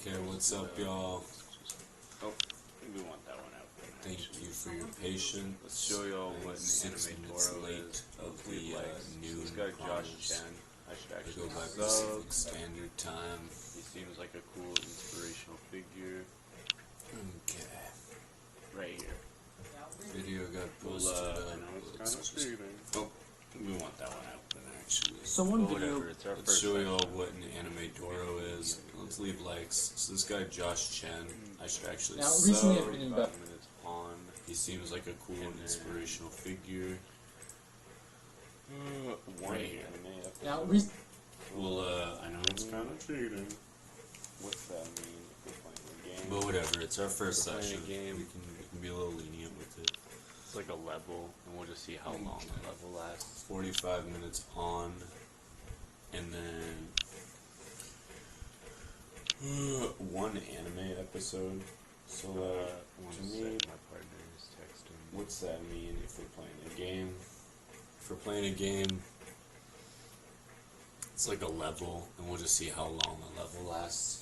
Okay, what's up, y'all? Oh, we want that one out. Thank you for your patience. Let's show y'all what an 6 minutes Animedoro late is. of the noon This guy Josh honors. Chen. I should I actually go by sub. Pacific Standard Time. He seems like a cool inspirational figure. Okay. Right here. Video got Well, posted I up. know it's kind of cheating. Oh, we want that one out. Actually, So one Well, video, whatever, it's our let's first show y'all session. what an Animedoro is. Let's leave likes. So this guy Josh Chen, I should actually Now, sub. recently I've been in 5 minutes on. He seems like a cool and inspirational figure. One Right here. anime episode. now Well, I know it's kind of cheating, What's that mean if we're playing a game? but whatever. It's our first We're playing a session. game. We can be a little lenient with it. It's like a level, and we'll just see how long the level lasts. 45 minutes on, and then one anime episode. So, One to sec, me, my partner is texting. what's that mean if we're playing a game? If we're playing a game, it's like a level, and we'll just see how long the level lasts.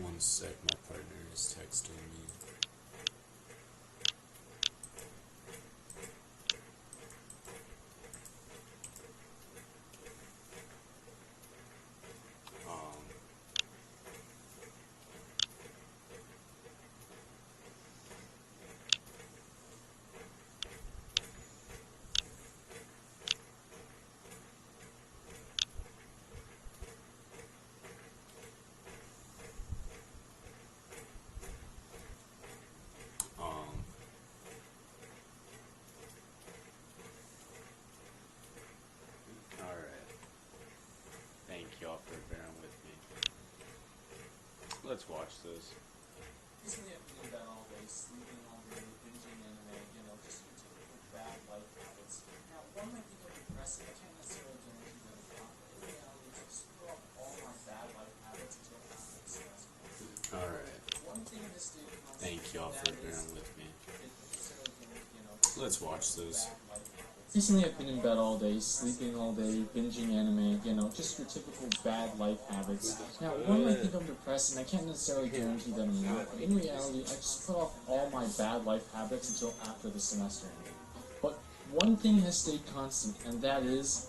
One sec, my partner is texting me. Alright. Thank y'all for bearing with me. Let's watch this. recently I've been in bed all day, sleeping all day, binging anime, just your typical bad life habits. Now, one might think I'm depressing, I can't necessarily guarantee that it's not, but in reality, I just put off all my bad life habits until after the semester. Alright, One thing in this state of thank y'all for bearing with me. Let's watch this. Recently I've been in bed all day, sleeping all day, binging anime, just your typical bad life habits. Now, one might think I'm depressed, and I can't necessarily guarantee that I'm not, but in reality, I just put off all my bad life habits until after the semester ended. But one thing has stayed constant, and that is,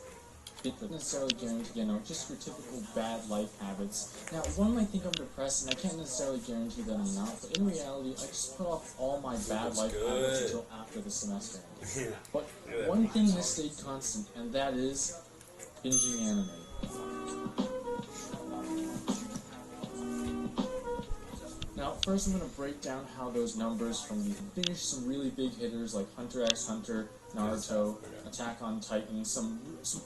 it doesn't necessarily guarantee, just your typical bad life habits. Now, one might think I'm depressed, and I can't necessarily guarantee that I'm not, but in reality, I just put off all my bad life habits until after the semester ended. But one thing has stayed constant, and that is binging anime. Now, first I'm going to break down how those numbers from the finish some really big hitters like Hunter x Hunter, Naruto, Attack on Titan, some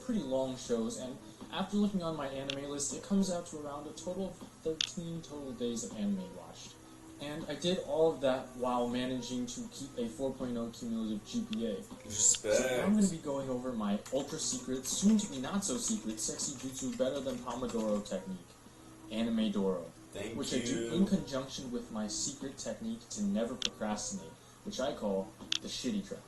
pretty long shows, and after looking on my anime list, it comes out to around a total of 13 total days of anime watched. And I did all of that while managing to keep a 4.0 cumulative GPA. So now I'm going to be going over my ultra secret, soon to be not so secret, sexy jutsu better than Pomodoro technique, Animedoro, which I do in conjunction with my secret technique to never procrastinate, which I call the shitty draft.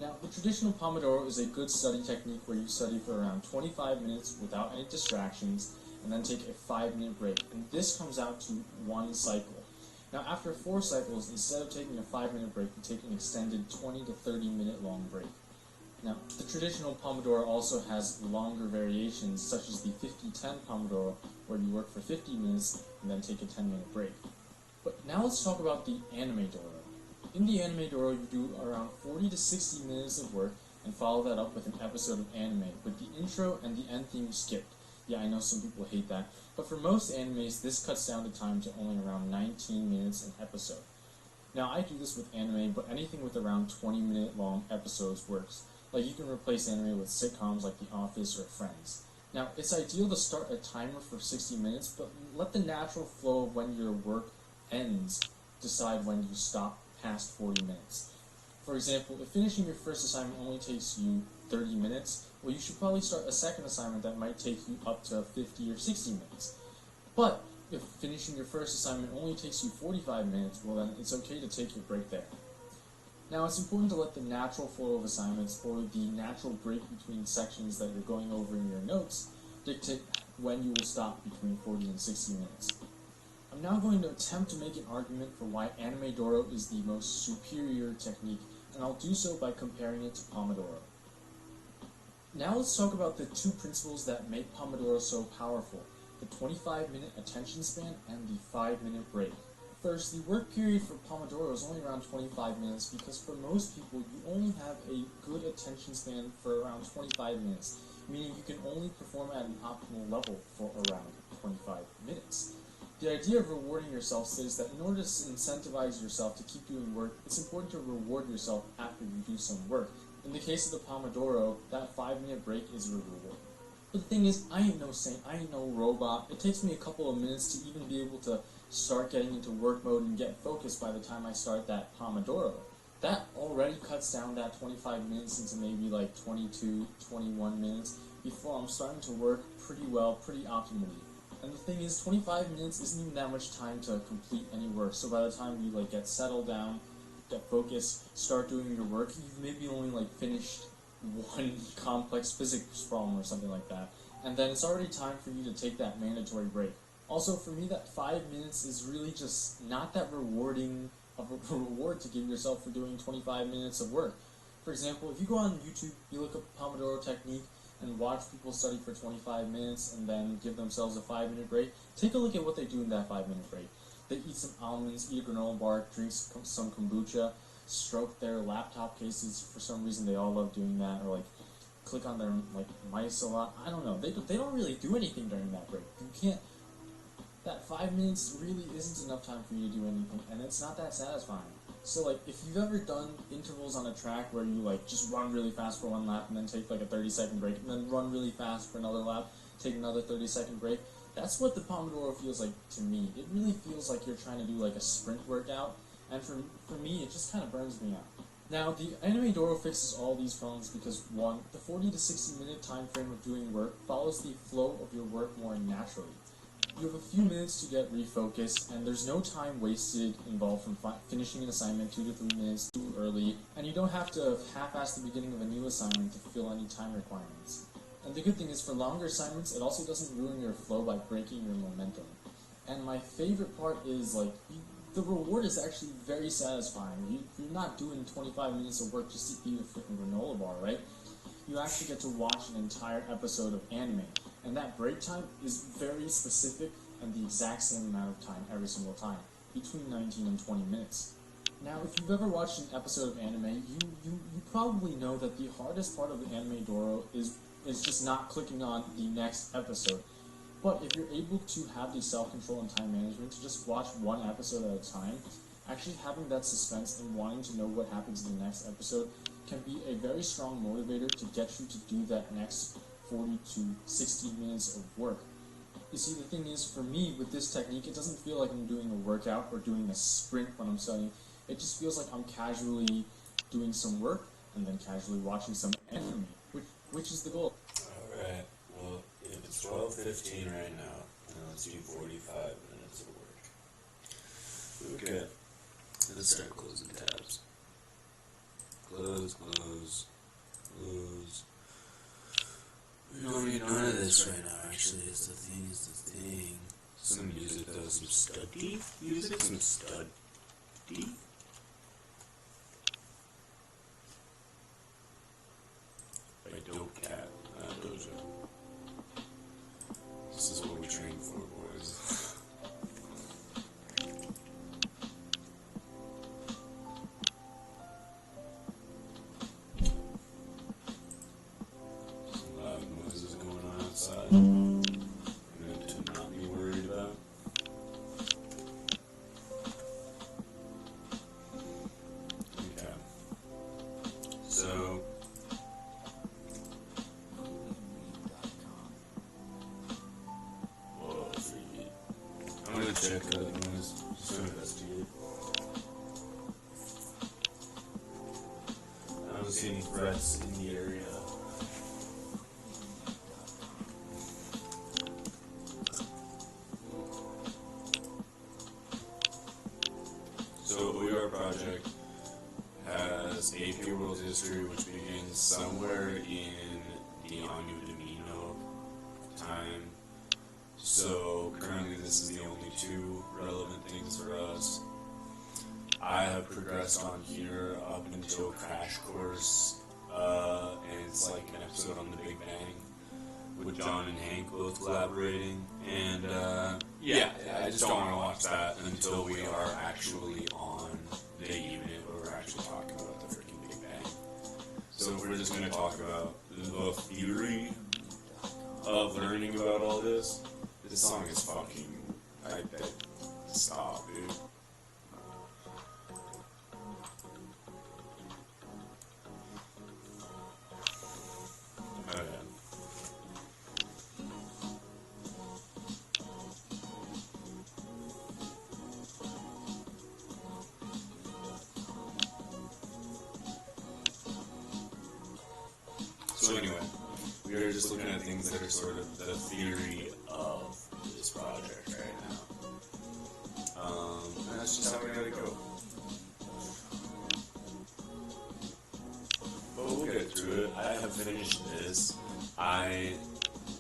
Now, the traditional Pomodoro is a good study technique where you study for around 25 minutes without any distractions, and then take a 5-minute break, and this comes out to one cycle. Now, after 4 cycles, instead of taking a 5-minute break, you take an extended 20 to 30 minute long break. Now, the traditional Pomodoro also has longer variations, such as the 50-10 Pomodoro, where you work for 50 minutes and then take a 10-minute break. But now let's talk about the Animedoro. In the Animedoro, you do around 40 to 60 minutes of work and follow that up with an episode of anime, with the intro and the end theme skipped. Yeah, I know some people hate that, but for most animes, this cuts down the time to only around 19 minutes an episode. Now, I do this with anime, but anything with around 20-minute long episodes works. Like, you can replace anime with sitcoms like The Office or Friends. Now, it's ideal to start a timer for 60 minutes, but let the natural flow of when your work ends decide when you stop past 40 minutes. For example, if finishing your first assignment only takes you 30 minutes, well, you should probably start a second assignment that might take you up to 50 or 60 minutes. But if finishing your first assignment only takes you 45 minutes, well then it's okay to take your break there. Now, it's important to let the natural flow of assignments or the natural break between sections that you're going over in your notes dictate when you will stop between 40 and 60 minutes. I'm now going to attempt to make an argument for why Animedoro is the most superior technique, and I'll do so by comparing it to Pomodoro. Now let's talk about the two principles that make Pomodoro so powerful, the 25-minute attention span and the 5-minute break. First, the work period for Pomodoro is only around 25 minutes because for most people you only have a good attention span for around 25 minutes, meaning you can only perform at an optimal level for around 25 minutes. The idea of rewarding yourself says that in order to incentivize yourself to keep doing work, it's important to reward yourself after you do some work. In the case of the Pomodoro, that 5-minute break is a reward. But the thing is, I ain't no saint, I ain't no robot. It takes me a couple of minutes to even be able to start getting into work mode and get focused by the time I start that Pomodoro. That already cuts down that 25 minutes into maybe like 22, 21 minutes before I'm starting to work pretty well, pretty optimally. And the thing is, 25 minutes isn't even that much time to complete any work, so by the time you like get settled down, get focused, start doing your work, you've maybe only like finished one complex physics problem or something like that, and then it's already time for you to take that mandatory break. Also, for me, that 5 minutes is really just not that rewarding of a reward to give yourself for doing 25 minutes of work. For example, if you go on YouTube, you look up Pomodoro technique and watch people study for 25 minutes and then give themselves a 5-minute break, take a look at what they do in that 5-minute break. They eat some almonds, eat a granola bar, drink some kombucha, stroke their laptop cases. For some reason, they all love doing that, or like click on their like mice a lot. I don't know. They don't really do anything during that break. You can't. That 5 minutes really isn't enough time for you to do anything, and it's not that satisfying. So like, if you've ever done intervals on a track where you like just run really fast for one lap and then take like a 30-second break, and then run really fast for another lap, take another 30-second break, that's what the Pomodoro feels like to me. It really feels like you're trying to do like a sprint workout, and for me, it just kind of burns me out. Now, the Animedoro fixes all these problems because 1, the 40 to 60 minute time frame of doing work follows the flow of your work more naturally. You have a few minutes to get refocused, and there's no time wasted involved from finishing an assignment 2 to 3 minutes too early, and you don't have to half-ass the beginning of a new assignment to fulfill any time requirements. And the good thing is, for longer assignments, it also doesn't ruin your flow by breaking your momentum. And my favorite part is, like, the reward is actually very satisfying. You're not doing 25 minutes of work just to eat a freaking granola bar, right? You actually get to watch an entire episode of anime, and that break time is very specific and the exact same amount of time every single time, between 19 and 20 minutes. Now, if you've ever watched an episode of anime, you probably know that the hardest part of the Animedoro is just not clicking on the next episode. But if you're able to have the self-control and time management to just watch one episode at a time, actually having that suspense and wanting to know what happens in the next episode can be a very strong motivator to get you to do that next 40 to 60 minutes of work. You see, the thing is, for me, with this technique, it doesn't feel like I'm doing a workout or doing a sprint when I'm studying. It just feels like I'm casually doing some work and then casually watching some anime, which is the goal. Alright, well, if it's 12:15 right now, then let's do 45 minutes of work. Okay, let's start closing tabs. Close, close, close. We don't need none of this right now, actually. It's the thing. Some music though, some study music, some study. By Dope Cat, not Dojo. This is what we train for, boys. Some loud noises going on outside. Good to not be worried about. Okay. So, whoa, freaky. I'm gonna check the noise, just to investigate. I don't see any threats in the area. So, OER project has AP World History, which begins somewhere in the Anu Domino time. So currently this is the only two relevant things for us. I have progressed on here up until Crash Course, and it's like an episode on the Big Bang with John and Hank both collaborating, and yeah, I just don't want to watch that until we are actually on the unit where we're actually talking about the freaking Big Bang. So if we're just going to talk about the theory of learning about all this song is fucking, stop, dude. So anyway, we are just looking at things that are sort of the theory of this project right now. And that's just how we gotta go. But we'll get through it. I have finished this. I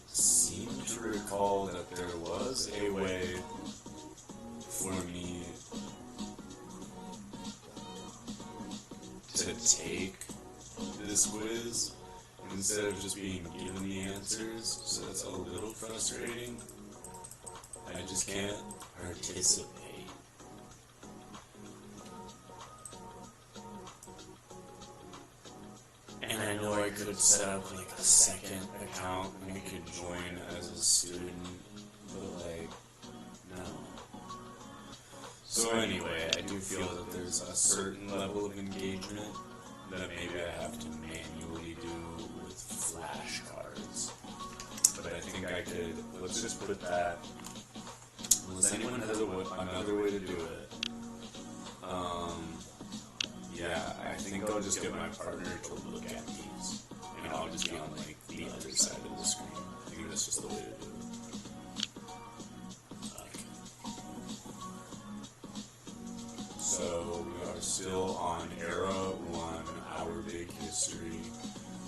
seem to recall that there was a way for me to take this quiz instead of just being given the answers, so that's a little frustrating. I just can't participate. And I know I could set up like a second account and I could join as a student, but like, no. So anyway, I do feel that there's a certain level of engagement that maybe I have to manually do with flashcards. But I think I could, let's just put that, unless anyone has another way to do it, yeah, I think I'll just get my partner to look at these, and I'll just be on like the other side of the screen. I think that's just the way to do it. So we are still on Era 1, Our Big History.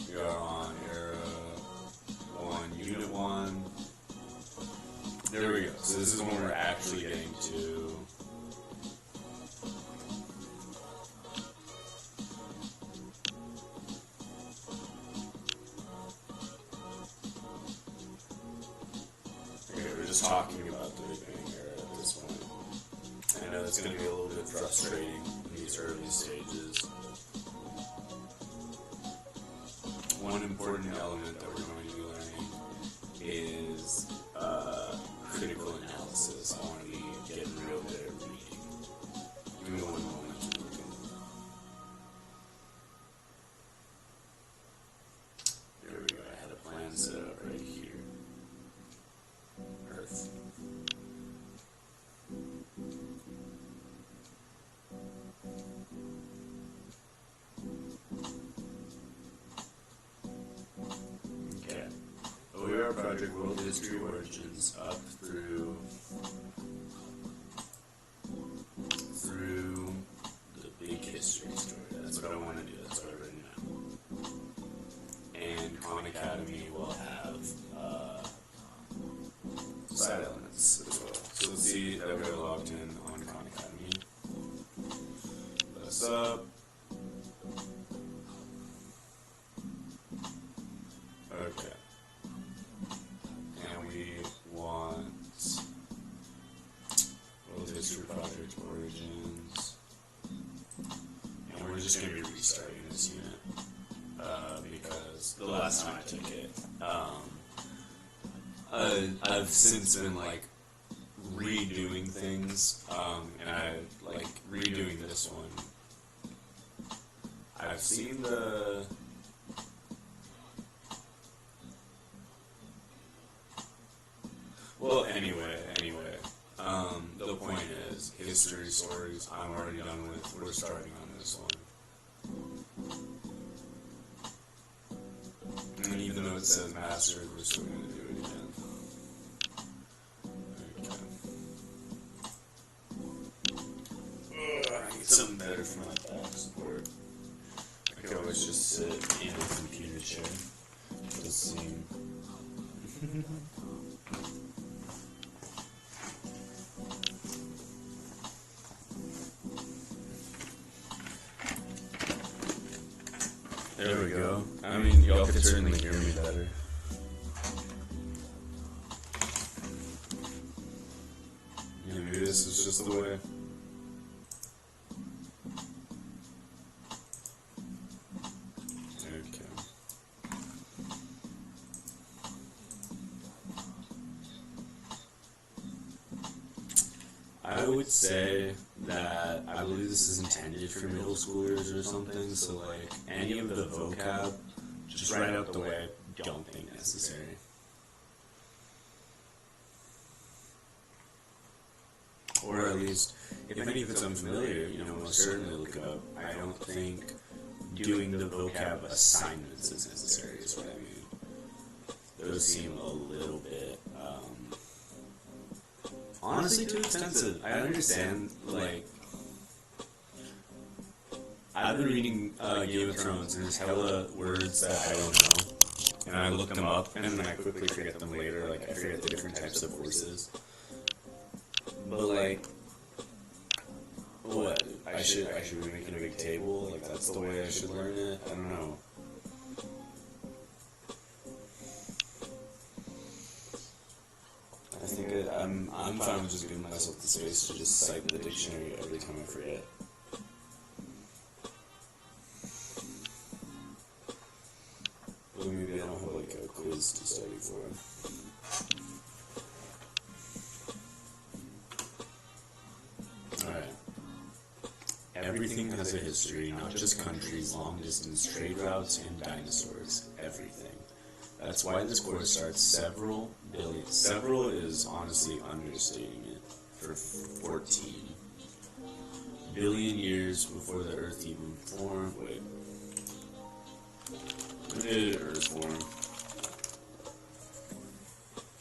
We are on Era 1, Unit 1. There we go. So this is when we're actually getting to... Okay, we're just talking about the Big Bang Era at this point. I know it's going to be a little bit frustrating in these early stages. One important element that we're going to be learning is critical analysis. I want to be getting real good at reading. Give me 1 moment to look in. There we go. I had a plan set up right here. Earth. Okay. OER Project World History Origins up through the big history story. That's what I want to do. That's what I've written down. And Khan Academy will have side elements as well. So let's see that we're logged in on Khan Academy. What's up? Okay. And we want World History Project Origins. And we're just going to be restarting this unit. Because the last time I took it, I've since been like redoing things, and I like redoing this one. I've seen the well, anyway, the point is, history stories, I'm already done with, we're starting on this one. And even though it says mastered, we're still going to do it again. Okay. Ugh, I need something better for my back support. I could always just sit in a computer chair. Does seem. There we go. I mean, y'all could certainly hear me better. Yeah, maybe this is just the way. Okay. I would say that I believe this is intended for middle schoolers or something, so like any of the vocab, just right out the way, don't think necessary. Or at least, if any of it's unfamiliar, you know, most certainly look it up. I don't think doing the vocab assignments is necessary, is what I mean. Those seem a little bit, honestly too expensive. I understand, like, I've been reading Game of Thrones, and there's hella words that I don't know, and I look them up, and then I quickly forget them later, like, I forget the different types of horses. But, like, what? I should be making a big table? Like, that's the way I should learn it? I don't know. I think I'm fine with just giving myself the space to just cite the dictionary every time I forget. But maybe I don't have like a quiz to study for. Alright. Everything has a history, not just countries, long distance trade routes, and dinosaurs. Everything. That's why this course starts several billion. Several is honestly understating it. For 14 billion years before the Earth even formed. Wait. When did Earth form?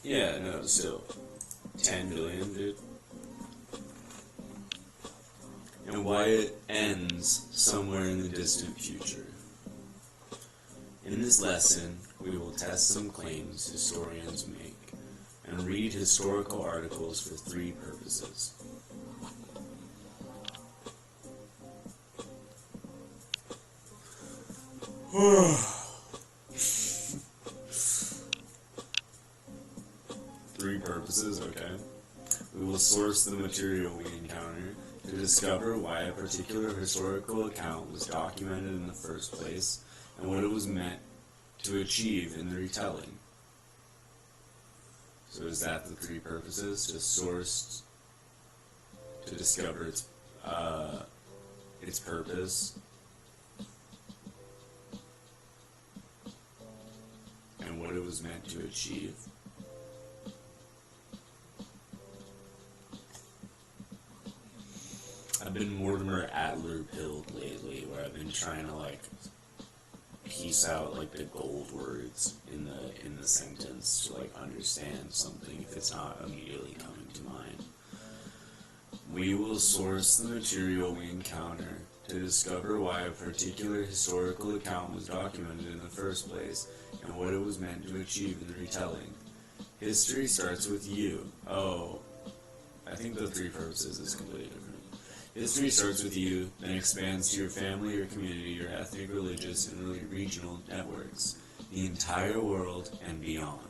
Yeah, no, still. 10 billion, dude. And why it ends somewhere in the distant future. In this lesson, we will test some claims historians make and read historical articles for 3 purposes. Three purposes, okay. We will source the material we encounter to discover why a particular historical account was documented in the first place and what it was meant to achieve in the retelling. So is that the 3 purposes? To source, to discover its purpose, and what it was meant to achieve. I've been Mortimer Adler-pilled lately, where I've been trying to like piece out like the gold words in the sentence to like understand something if it's not immediately coming to mind. We will source the material we encounter to discover why a particular historical account was documented in the first place and what it was meant to achieve in the retelling. History starts with you. Oh, I think the 3 purposes is completely different. History starts with you, then expands to your family, your community, your ethnic, religious, and regional networks, the entire world, and beyond.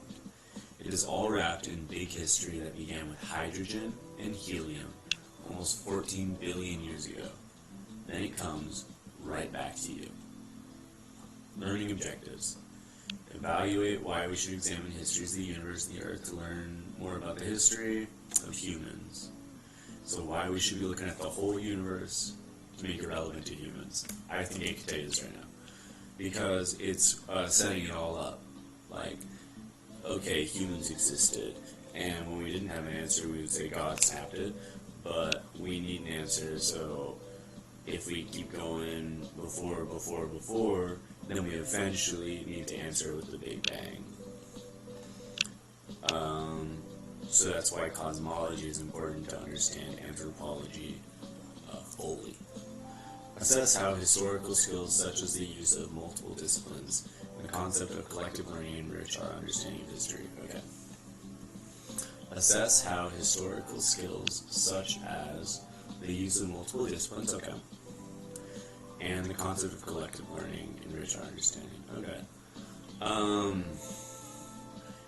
It is all wrapped in big history that began with hydrogen and helium almost 14 billion years ago. Then it comes right back to you. Learning objectives. Evaluate why we should examine histories of the universe and the Earth to learn more about the history of humans. So why we should be looking at the whole universe to make it relevant to humans. I think I can tell you this right now. Because it's setting it all up. Like, okay, humans existed, and when we didn't have an answer, we would say God snapped it, but we need an answer, so if we keep going before, then we eventually need to answer with the Big Bang. So that's why cosmology is important to understand anthropology fully. Assess how historical skills such as the use of multiple disciplines and the concept of collective learning enrich our understanding of history. Okay. Assess how historical skills such as the use of multiple disciplines, okay, and the concept of collective learning enrich our understanding. Okay.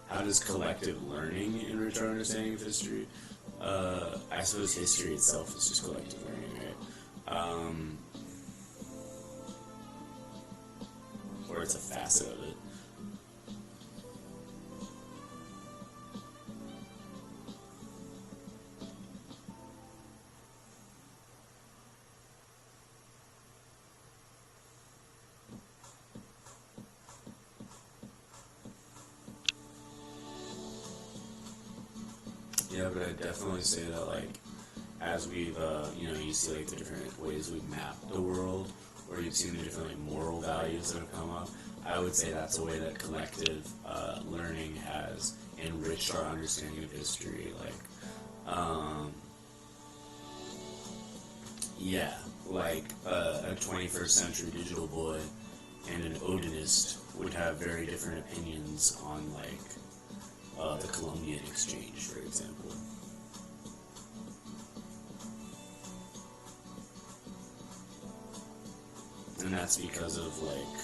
How does collective learning enrich our understanding of history? I suppose history itself is just collective learning, right? Or it's a facet of it. Yeah, but I'd definitely say that, like, as we've, you see, like, the different ways we've mapped the world, or you've seen the different, like, moral values that have come up, I would say that's a way that collective learning has enriched our understanding of history. Like, a 21st century digital boy and an Odinist would have very different opinions on, like, the Columbian Exchange, for example. And that's because of, like,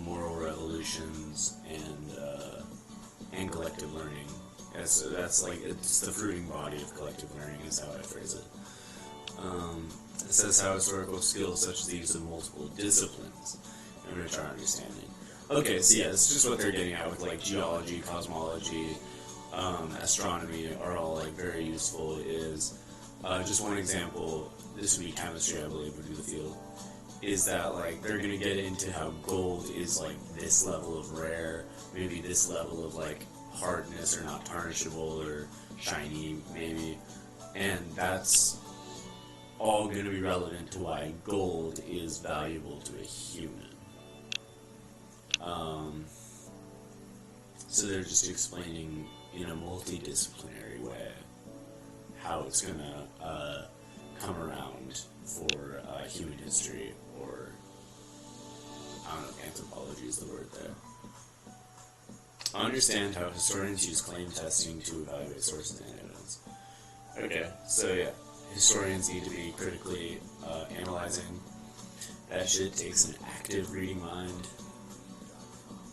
moral revolutions and collective learning. That's like, it's the fruiting body of collective learning is how I phrase it. It says how historical skills such as the use of multiple disciplines enrich our understanding. Okay, so yeah, this is just what they're getting at with, like, geology, cosmology, astronomy are all, like, very useful. Is just one example, this would be chemistry, I believe, would be the field, is that, like, they're going to get into how gold is, like, this level of rare, maybe this level of, like, hardness or not tarnishable or shiny, maybe, and that's all going to be relevant to why gold is valuable to a human. So they're just explaining in a multidisciplinary way how it's going to come around for human history, or I don't know if anthropology is the word there. Understand how historians use claim testing to evaluate sources and evidence. Okay, so yeah, historians need to be critically analyzing. That shit takes an active reading mind.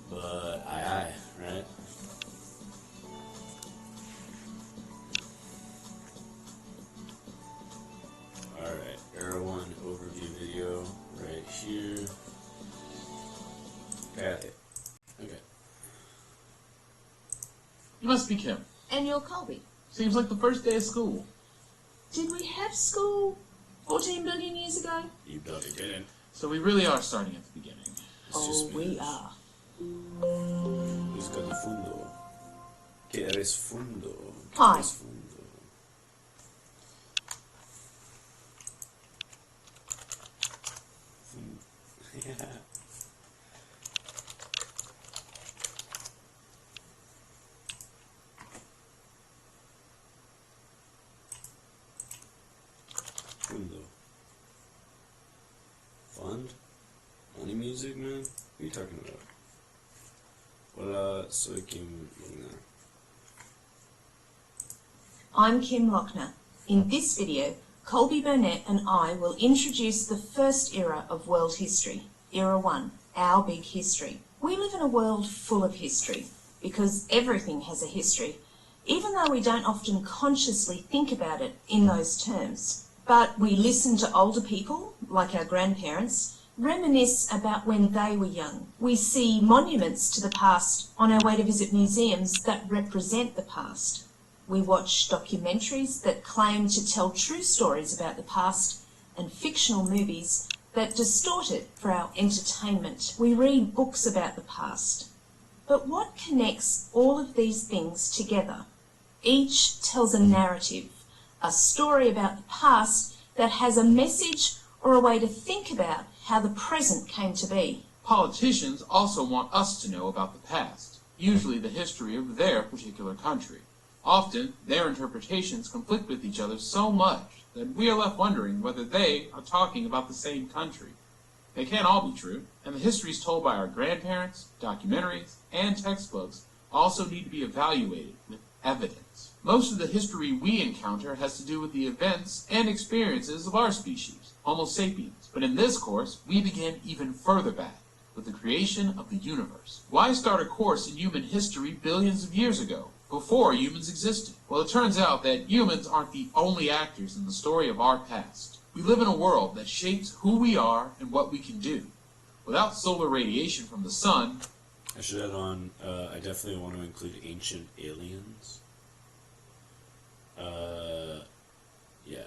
But aye, right? Alright, Era 1 overview video right here. Got it. Okay. You must be Kim. And you're Colby. Seems like the first day of school. Did we have school 14 billion years ago? You bloody didn't. So we really are starting at the beginning. We are. Who's got the fundo? Que eres fundo? Hi. Eres fundo? Yeah. Fundo. Fund? Money music, man? What are you talking about? Hola, soy Kim Lochner. I'm Kim Lochner. In this video, Colby Burnett and I will introduce the first era of world history, Era 1, our big history. We live in a world full of history, because everything has a history, even though we don't often consciously think about it in those terms. But we listen to older people, like our grandparents, reminisce about when they were young. We see monuments to the past on our way to visit museums that represent the past. We watch documentaries that claim to tell true stories about the past and fictional movies that distort it for our entertainment. We read books about the past. But what connects all of these things together? Each tells a narrative, a story about the past that has a message or a way to think about how the present came to be. Politicians also want us to know about the past, usually the history of their particular country. Often, their interpretations conflict with each other so much that we are left wondering whether they are talking about the same country. They can't all be true, and the histories told by our grandparents, documentaries, and textbooks also need to be evaluated with evidence. Most of the history we encounter has to do with the events and experiences of our species, Homo sapiens. But in this course, we begin even further back, with the creation of the universe. Why start a course in human history billions of years ago, before humans existed? Well, it turns out that humans aren't the only actors in the story of our past. We live in a world that shapes who we are and what we can do. Without solar radiation from the sun, I should add on, I definitely want to include ancient aliens. Yeah.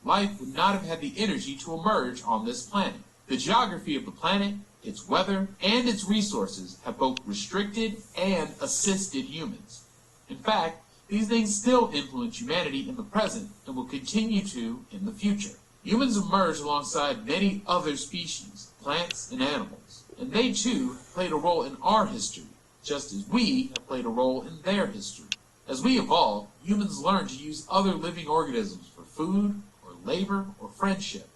life would not have had the energy to emerge on this planet. The geography of the planet, its weather, and its resources have both restricted and assisted humans. In fact, these things still influence humanity in the present and will continue to in the future. Humans emerged alongside many other species, plants and animals, and they too played a role in our history, just as we have played a role in their history. As we evolved, humans learned to use other living organisms for food, or labor, or friendship.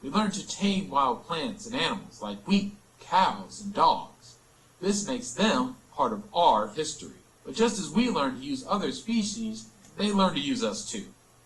We learned to tame wild plants and animals like wheat, cows, and dogs. This makes them part of our history. But just as we learned to use other species, they learned to use us too,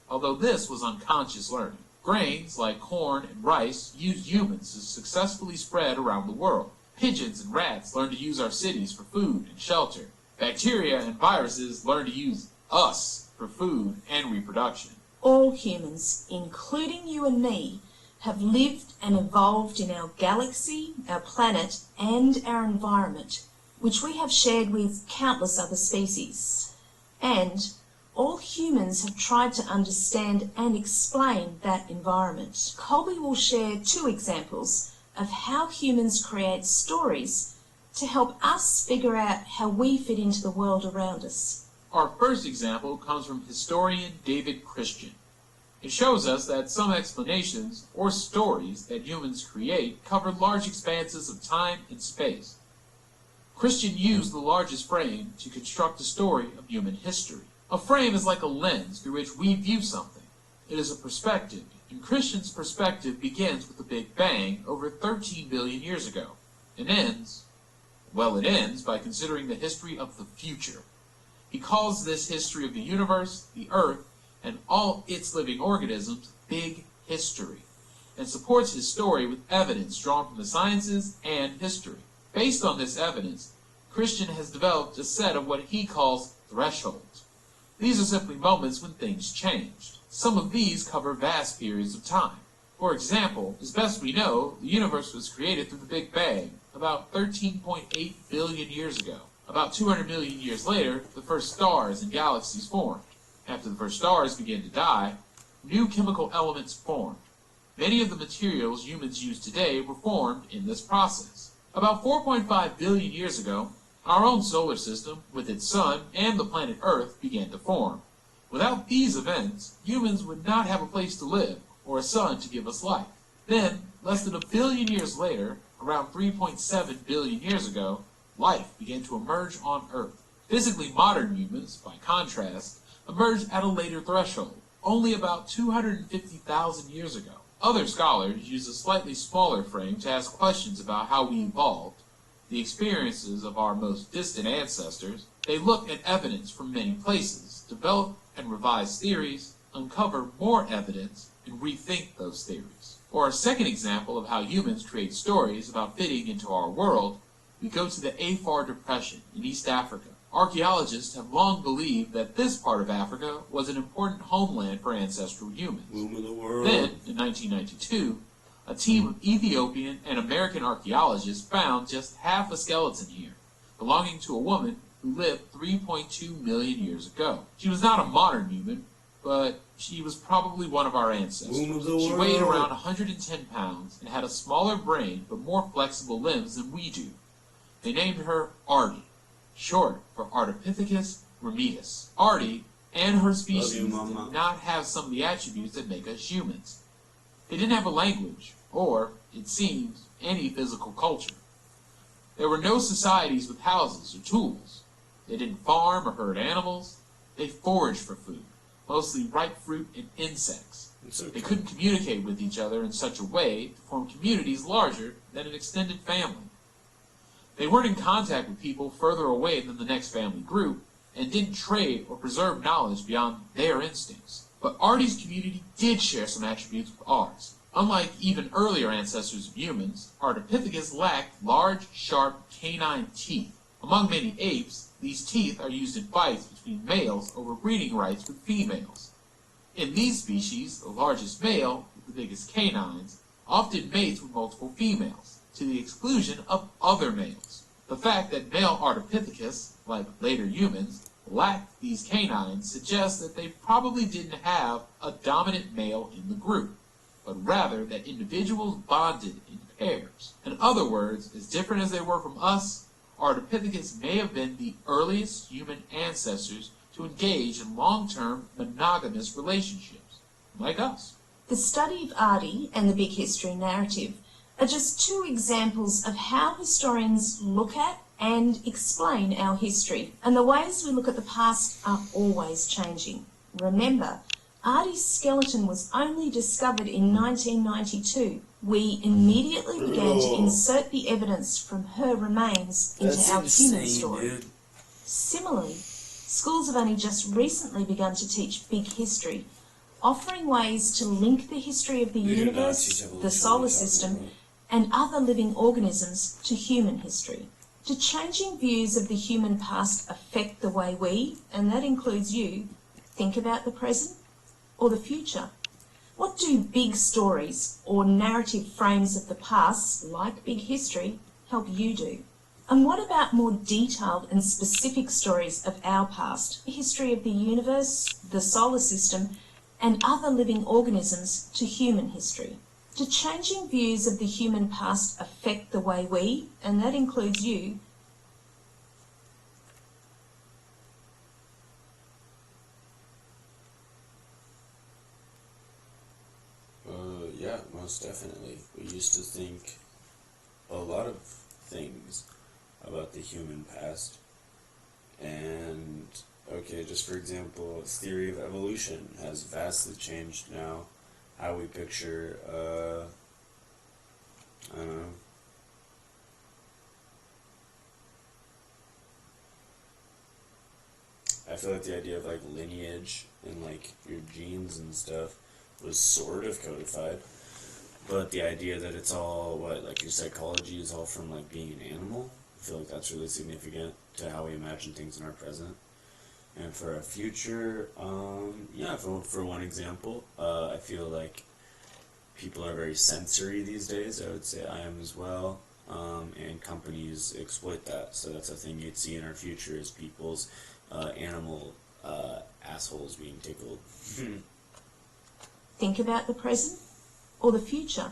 although this was unconscious learning. Grains, like corn and rice, used humans to successfully spread around the world. Pigeons and rats learned to use our cities for food and shelter. Bacteria and viruses learned to use us for food and reproduction. All humans, including you and me, have lived and evolved in our galaxy, our planet, and our environment, which we have shared with countless other species. And all humans have tried to understand and explain that environment. Colby will share 2 examples of how humans create stories to help us figure out how we fit into the world around us. Our first example comes from historian David Christian. It shows us that some explanations, or stories, that humans create cover large expanses of time and space. Christian used the largest frame to construct a story of human history. A frame is like a lens through which we view something. It is a perspective, and Christian's perspective begins with the Big Bang over 13 billion years ago, and ends by considering the history of the future. He calls this history of the universe, the Earth, and all its living organisms Big History, and supports his story with evidence drawn from the sciences and history. Based on this evidence, Christian has developed a set of what he calls thresholds. These are simply moments when things changed. Some of these cover vast periods of time. For example, as best we know, the universe was created through the Big Bang about 13.8 billion years ago. About 200 million years later, the first stars and galaxies formed. After the first stars began to die, new chemical elements formed. Many of the materials humans use today were formed in this process. About 4.5 billion years ago, our own solar system, with its sun and the planet Earth, began to form. Without these events, humans would not have a place to live or a sun to give us life. Then, less than 1 billion years later, around 3.7 billion years ago, life began to emerge on Earth. Physically modern humans, by contrast, emerged at a later threshold, only about 250,000 years ago. Other scholars use a slightly smaller frame to ask questions about how we evolved, the experiences of our most distant ancestors. They look at evidence from many places, develop and revise theories, uncover more evidence, and rethink those theories. For our second example of how humans create stories about fitting into our world, we go to the Afar Depression in East Africa. Archaeologists have long believed that this part of Africa was an important homeland for ancestral humans. Womb of the world. Then, in 1992, a team of Ethiopian and American archaeologists found just half a skeleton here, belonging to a woman who lived 3.2 million years ago. She was not a modern human, but she was probably one of our ancestors. Womb of the She world. weighed around 110 pounds and had a smaller brain but more flexible limbs than we do. They named her Artie, short for Ardipithecus ramidus. Artie and her species Love you, Mama. did not have some of the attributes that make us humans. They didn't have a language, or, it seems, any physical culture. There were no societies with houses or tools. They didn't farm or herd animals. They foraged for food, mostly ripe fruit and insects. It's They okay. couldn't communicate with each other in such a way to form communities larger than an extended family. They weren't in contact with people further away than the next family group, and didn't trade or preserve knowledge beyond their instincts. But Artie's community did share some attributes with ours. Unlike even earlier ancestors of humans, Ardipithecus lacked large, sharp, canine teeth. Among many apes, these teeth are used in fights between males over breeding rights with females. In these species, the largest male, with the biggest canines, often mates with multiple females, to the exclusion of other males. The fact that male Ardipithecus, like later humans, lacked these canines suggests that they probably didn't have a dominant male in the group, but rather that individuals bonded in pairs. In other words, as different as they were from us, Ardipithecus may have been the earliest human ancestors to engage in long-term monogamous relationships, like us. The study of Adi and the big history narrative are just two examples of how historians look at and explain our history, and the ways we look at the past are always changing. Remember, Adi's skeleton was only discovered in 1992. We immediately began to insert the evidence from her remains into That's our human insane, story. dude. Similarly, schools have only just recently begun to teach big history, offering ways to link the history of the We do not universe, teach evolution, the solar we're talking system, about. and other living organisms to human history. Do changing views of the human past affect the way we, and that includes you, think about the present or the future? What do big stories or narrative frames of the past, like big history, help you do? And what about more detailed and specific stories of our past, the history of the universe, the solar system, and other living organisms to human history? Do changing views of the human past affect the way we, and that includes you, Yeah, most definitely. We used to think a lot of things about the human past. And, okay, just for example, theory of evolution has vastly changed now how we picture, I don't know, I feel like the idea of like lineage and like your genes and stuff was sort of codified, but the idea that it's all what, like your psychology is all from like being an animal, I feel like that's really significant to how we imagine things in our present. And for our future, yeah, for one example, I feel like people are very sensory these days. I would say I am as well, and companies exploit that. So that's a thing you'd see in our future is people's animal assholes being tickled. think about the present or the future?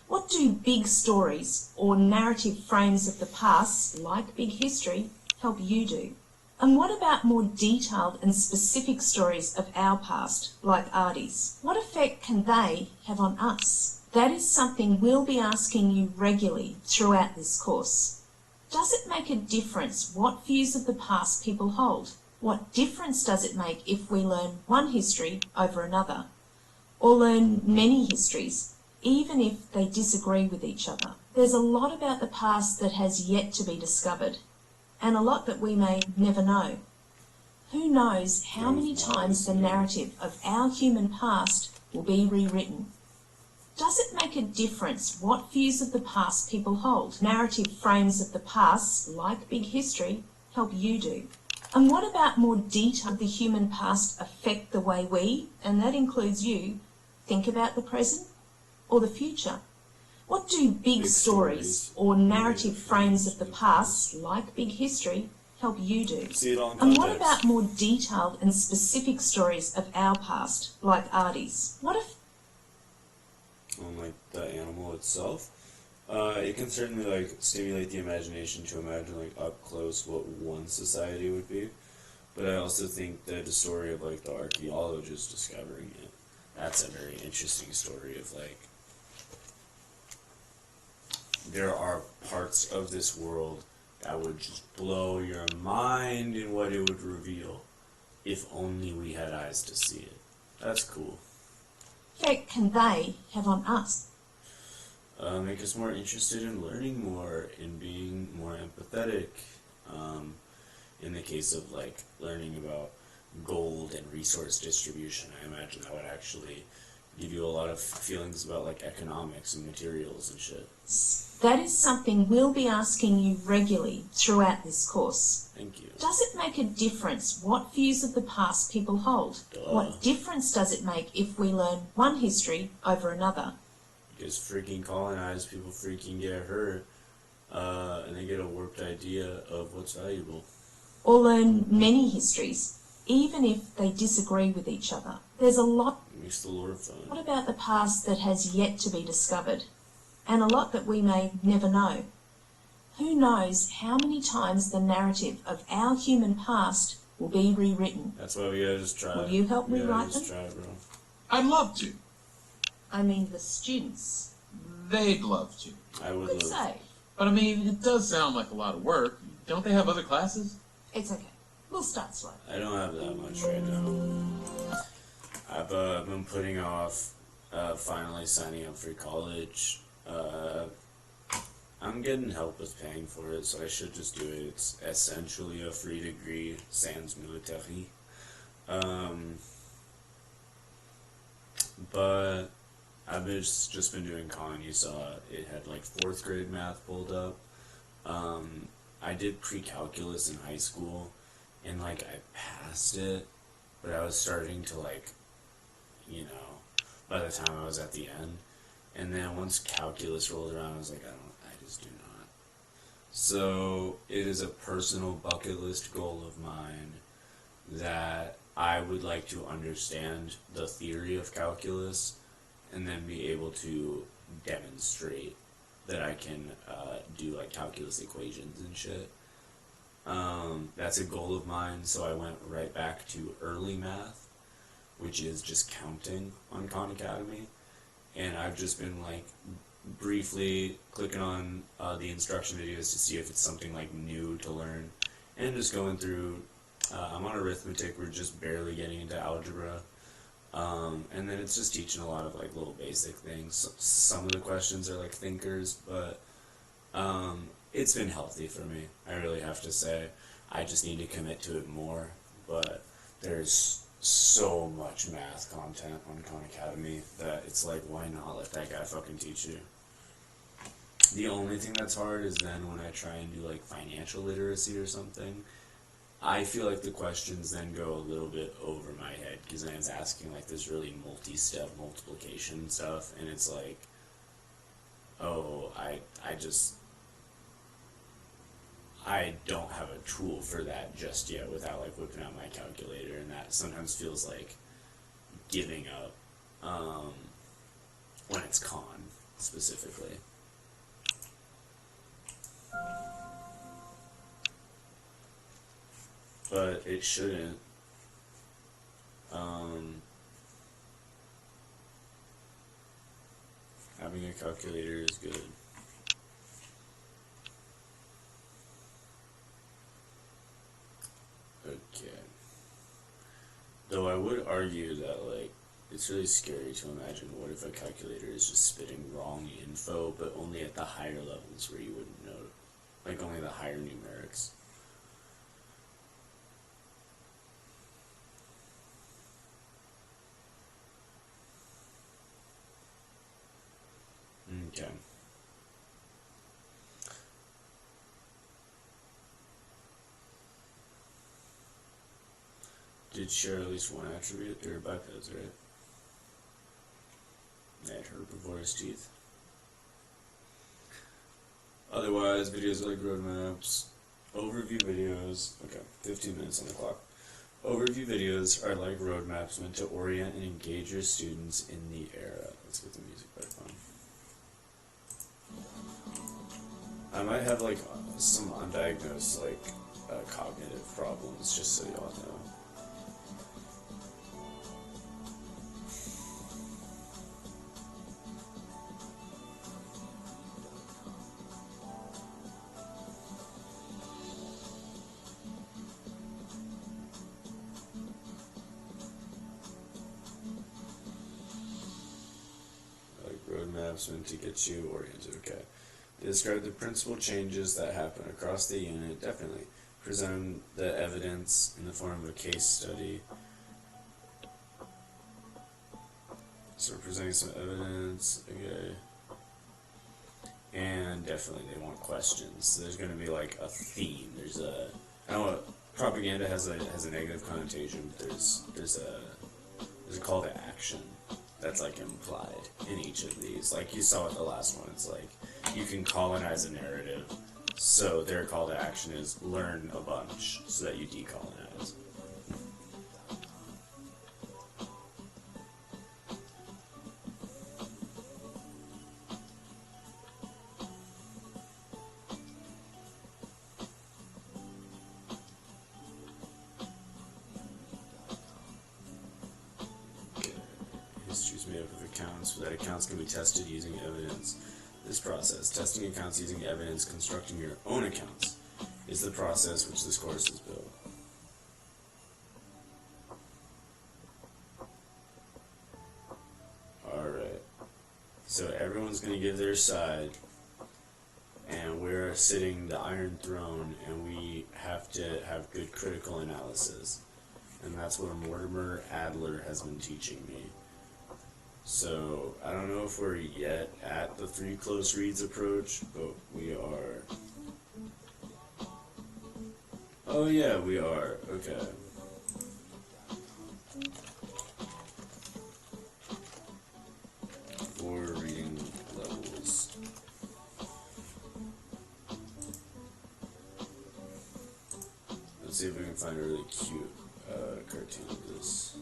What do big stories or narrative frames of the past, like big history, help you do? And what about more detailed and specific stories of our past, like Adi's? What effect can they have on us? That is something we'll be asking you regularly throughout this course. Does it make a difference what views of the past people hold? What difference does it make if we learn one history over another, or learn many histories, even if they disagree with each other? There's a lot about the past that has yet to be discovered, and a lot that we may never know. Who knows how many times the narrative of our human past will be rewritten? Does it make a difference what views of the past people hold? Narrative frames of the past, like big history, help you do. And what about more detail of the human past affect the way we, and that includes you, think about the present or the future? What do big stories or narrative frames of the past, like big history, help you do? See it all in And what context. about more detailed and specific stories of our past, like Adi's? What if On like the animal itself, it can certainly like stimulate the imagination to imagine like up close what one society would be. But I also think that the story of like the archaeologists discovering it, that's a very interesting story of like there are parts of this world that would just blow your mind in what it would reveal if only we had eyes to see it. That's cool. Effect can they have on us? Make us more interested in learning more, in being more empathetic. In the case of like learning about gold and resource distribution, I imagine that would actually give you a lot of feelings about like economics and materials and shit. That is something we'll be asking you regularly throughout this course. Thank you. Does it make a difference what views of the past people hold? What difference does it make if we learn one history over another? Because freaking colonized people freaking get hurt, and they get a warped idea of what's valuable. Or learn many histories, even if they disagree with each other. There's a lot. It makes the lore fun. What about the past that has yet to be discovered? And a lot that we may never know. Who knows how many times the narrative of our human past will be rewritten? That's why we gotta just try. Will you help me write them? Just try, bro. I'd love to. I mean the students. They'd love to. I would Good love. save. But I mean, it does sound like a lot of work. Don't they have other classes? It's okay. We'll start slow. I don't have that much right now. I've been putting off finally signing up for college. I'm getting help with paying for it, so I should just do it. It's essentially a free degree, sans military. But I've just been doing con. You saw it had like 4th grade math pulled up. I did pre-calculus in high school, and like I passed it, but I was starting to like, you know, by the time I was at the end. And then once calculus rolled around, I was like, I just do not. So it is a personal bucket list goal of mine that I would like to understand the theory of calculus and then be able to demonstrate that I can do like calculus equations and shit. That's a goal of mine, so I went right back to early math, which is just counting on Khan Academy. And I've just been like briefly clicking on the instruction videos to see if it's something like new to learn, and just going through. I'm on arithmetic. We're just barely getting into algebra, and then it's just teaching a lot of like little basic things. Some of the questions are like thinkers, but it's been healthy for me. I really have to say. I just need to commit to it more, but there's so much math content on Khan Academy that it's like, why not let that guy fucking teach you? The only thing that's hard is then when I try and do like financial literacy or something, I feel like the questions then go a little bit over my head because then it's asking like this really multi-step multiplication stuff, and it's like, oh, I don't have a tool for that just yet without like whipping out my calculator, and that sometimes feels like giving up when it's con specifically. But it shouldn't. Having a calculator is good. Okay. Though I would argue that, like, it's really scary to imagine what if a calculator is just spitting wrong info, but only at the higher levels where you wouldn't know, like only the higher numerics. Okay. Did share at least one attribute? They were bipeds, right? They had herbivorous teeth. Otherwise, videos are like roadmaps. Overview videos. Okay, 15 minutes on the clock. Overview videos are like roadmaps meant to orient and engage your students in the era. Let's get the music back on. I might have like some undiagnosed like cognitive problems, just so y'all know. maps meant to get you oriented. Okay. Describe the principal changes that happen across the unit. Definitely. Present the evidence in the form of a case study. So we're presenting some evidence. Okay. And definitely they want questions. So there's going to be like a theme. There's a, I know what propaganda has a negative connotation, but there's a call to action that's like implied in each of these. Like you saw with the last one, it's like you can colonize a narrative. So their call to action is learn a bunch so that you decolonize. History is made up of accounts, so that accounts can be tested using evidence. This process, testing accounts using evidence, constructing your own accounts, is the process which this course is built. Alright, so everyone's going to give their side, and we're sitting the Iron Throne, and we have to have good critical analysis. And that's what Mortimer Adler has been teaching me. So, I don't know if we're yet at the 3 close reads approach, but we are. Oh yeah, we are. Okay. Four reading levels. Let's see if we can find a really cute cartoon of this.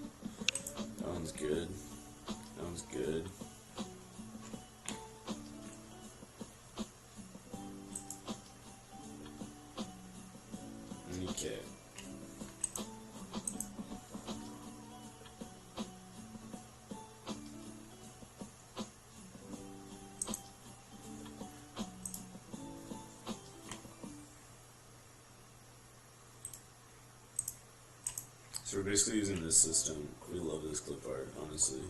That one's good. That one's good. Okay. So we're basically using this system. We love this clip art, honestly.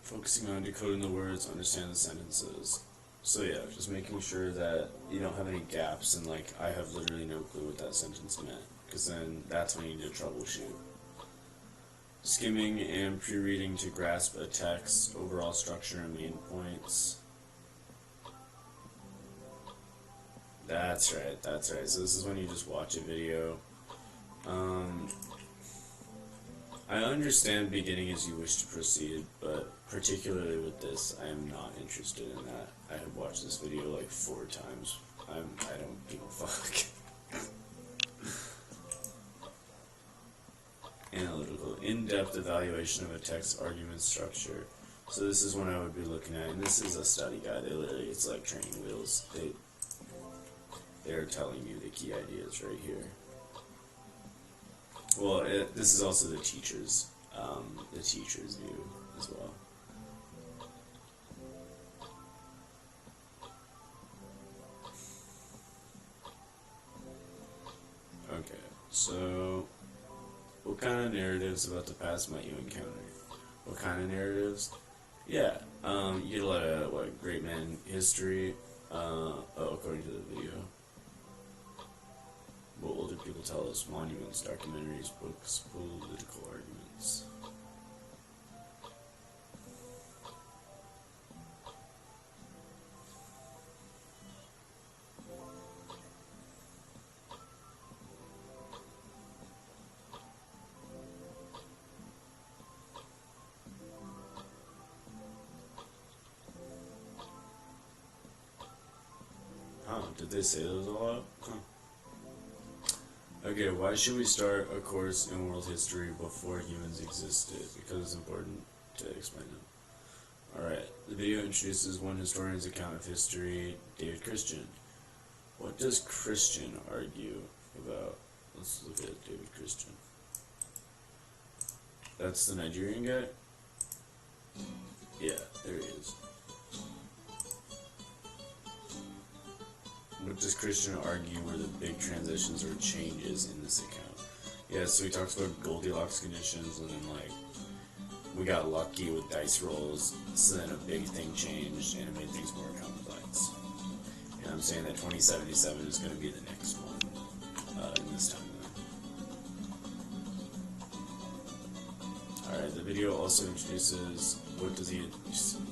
Focusing on decoding the words, understand the sentences. So yeah, just making sure that you don't have any gaps and like, I have literally no clue what that sentence meant. Because then that's when you need to troubleshoot. Skimming and pre-reading to grasp a text, overall structure and main points. That's right, that's right. So this is when you just watch a video. I understand beginning as you wish to proceed, but particularly with this, I am not interested in that. I have watched this video like 4 times. I don't give a fuck. Analytical, in-depth evaluation of a text argument structure. So this is what I would be looking at, and this is a study guide. They literally, it's like training wheels. They're telling you the key ideas right here. Well, this is also the teacher's view as well. Okay, so what kind of narratives about the past might you encounter? What kind of narratives? Yeah, you get a lot of what, great man history, according to the video. What older people tell us, monuments, documentaries, books, political arguments. Huh, did they say those a lot? Huh. Okay, why should we start a course in world history before humans existed? Because it's important to explain it. Alright, the video introduces one historian's account of history, David Christian. What does Christian argue about? Let's look at David Christian. That's the Nigerian guy? Yeah, there he is. What does Christian argue were the big transitions or changes in this account? Yeah, so he talks about Goldilocks conditions, and then like we got lucky with dice rolls, so then a big thing changed and it made things more complex. And I'm saying that 2077 is going to be the next one in this timeline. Alright, the video also introduces, what does he,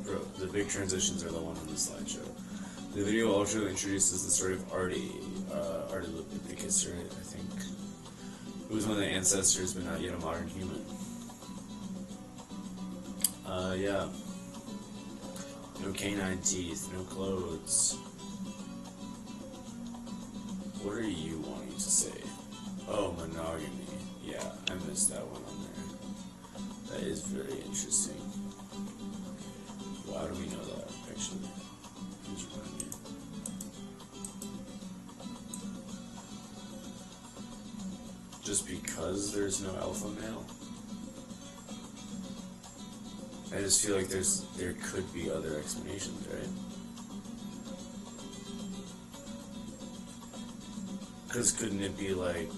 bro, the big transitions are the one on the slideshow. The video also introduces the story of Artie the Kisser, I think, who was one of the ancestors but not yet a modern human. Yeah. No canine teeth, no clothes. What are you wanting to say? Oh, monogamy. Yeah, I missed that one on there. That is very interesting. Why do we know that, actually? Please remind me. Just because there's no alpha male? I just feel like there could be other explanations, right? Because couldn't it be like,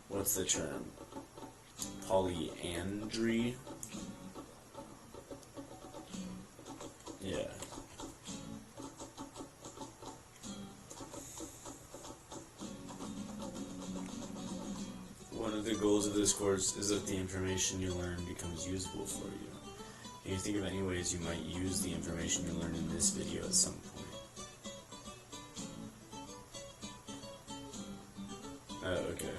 what's the term? Polyandry? Yeah. One of the goals of this course is that the information you learn becomes usable for you. Can you think of any ways you might use the information you learned in this video at some point? Okay.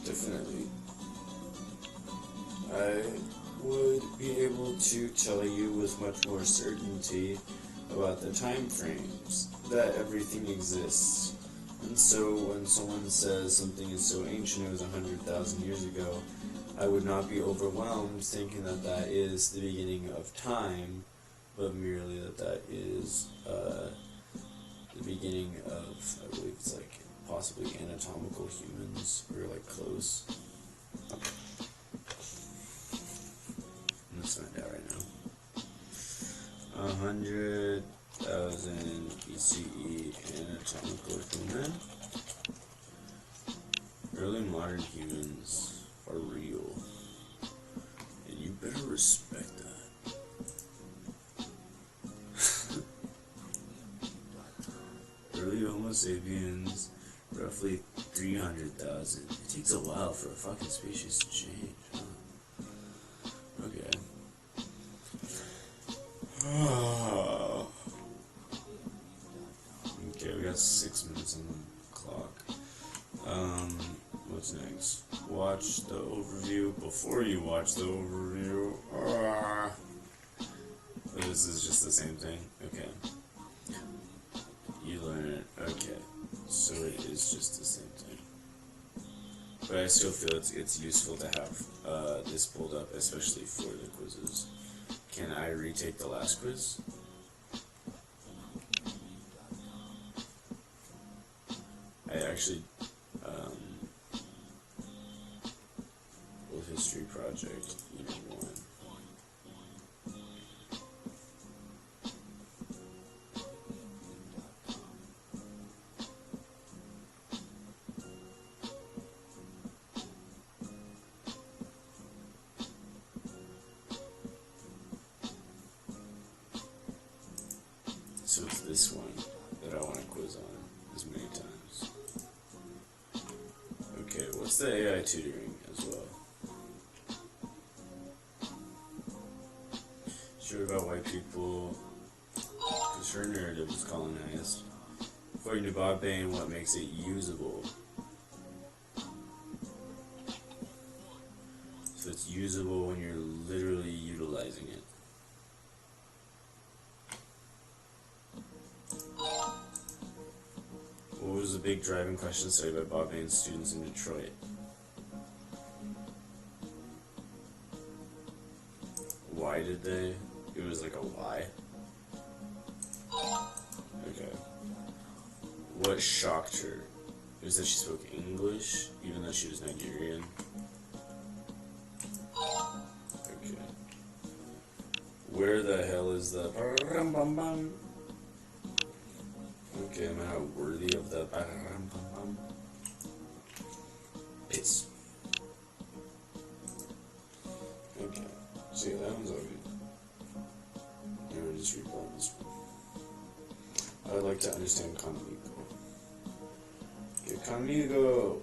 Definitely. I would be able to tell you with much more certainty about the time frames that everything exists. And so when someone says something is so ancient it was 100,000 years ago, I would not be overwhelmed thinking that that is the beginning of time, but merely that that is the beginning of, I believe it's like possibly anatomical humans, or like close. Let's find out right now. 100,000 BCE anatomical human. Early modern humans are real, and you better respect that. Early Homo sapiens, roughly 300,000. It takes a while for a fucking species to change, huh? Okay. Okay, we got 6 minutes on the clock. What's next? Watch the overview before you watch the overview. But this is just the same thing. Okay. You learn it. Okay. So it is just the same thing. But I still feel it's useful to have this pulled up, especially for the quizzes. Can I retake the last quiz? I actually, World History Project, Unit 1. So it's this one that I want to quiz on as many times. Okay, what's the AI tutoring as well? Sure about white people, because her narrative was colonized. According to Bob Bain, what makes it usable? So it's usable when you're literally utilizing it. What was the big driving question study by Bob Bain's students in Detroit? Why did they? It was like a why? Okay. What shocked her? It was that she spoke English, even though she was Nigerian. Okay. Where the hell is the... Okay, am I not worthy of the... Peace. So yeah, that one's all good. Now we're just replaying this one. I would like to understand conmigo. Okay, conmigo!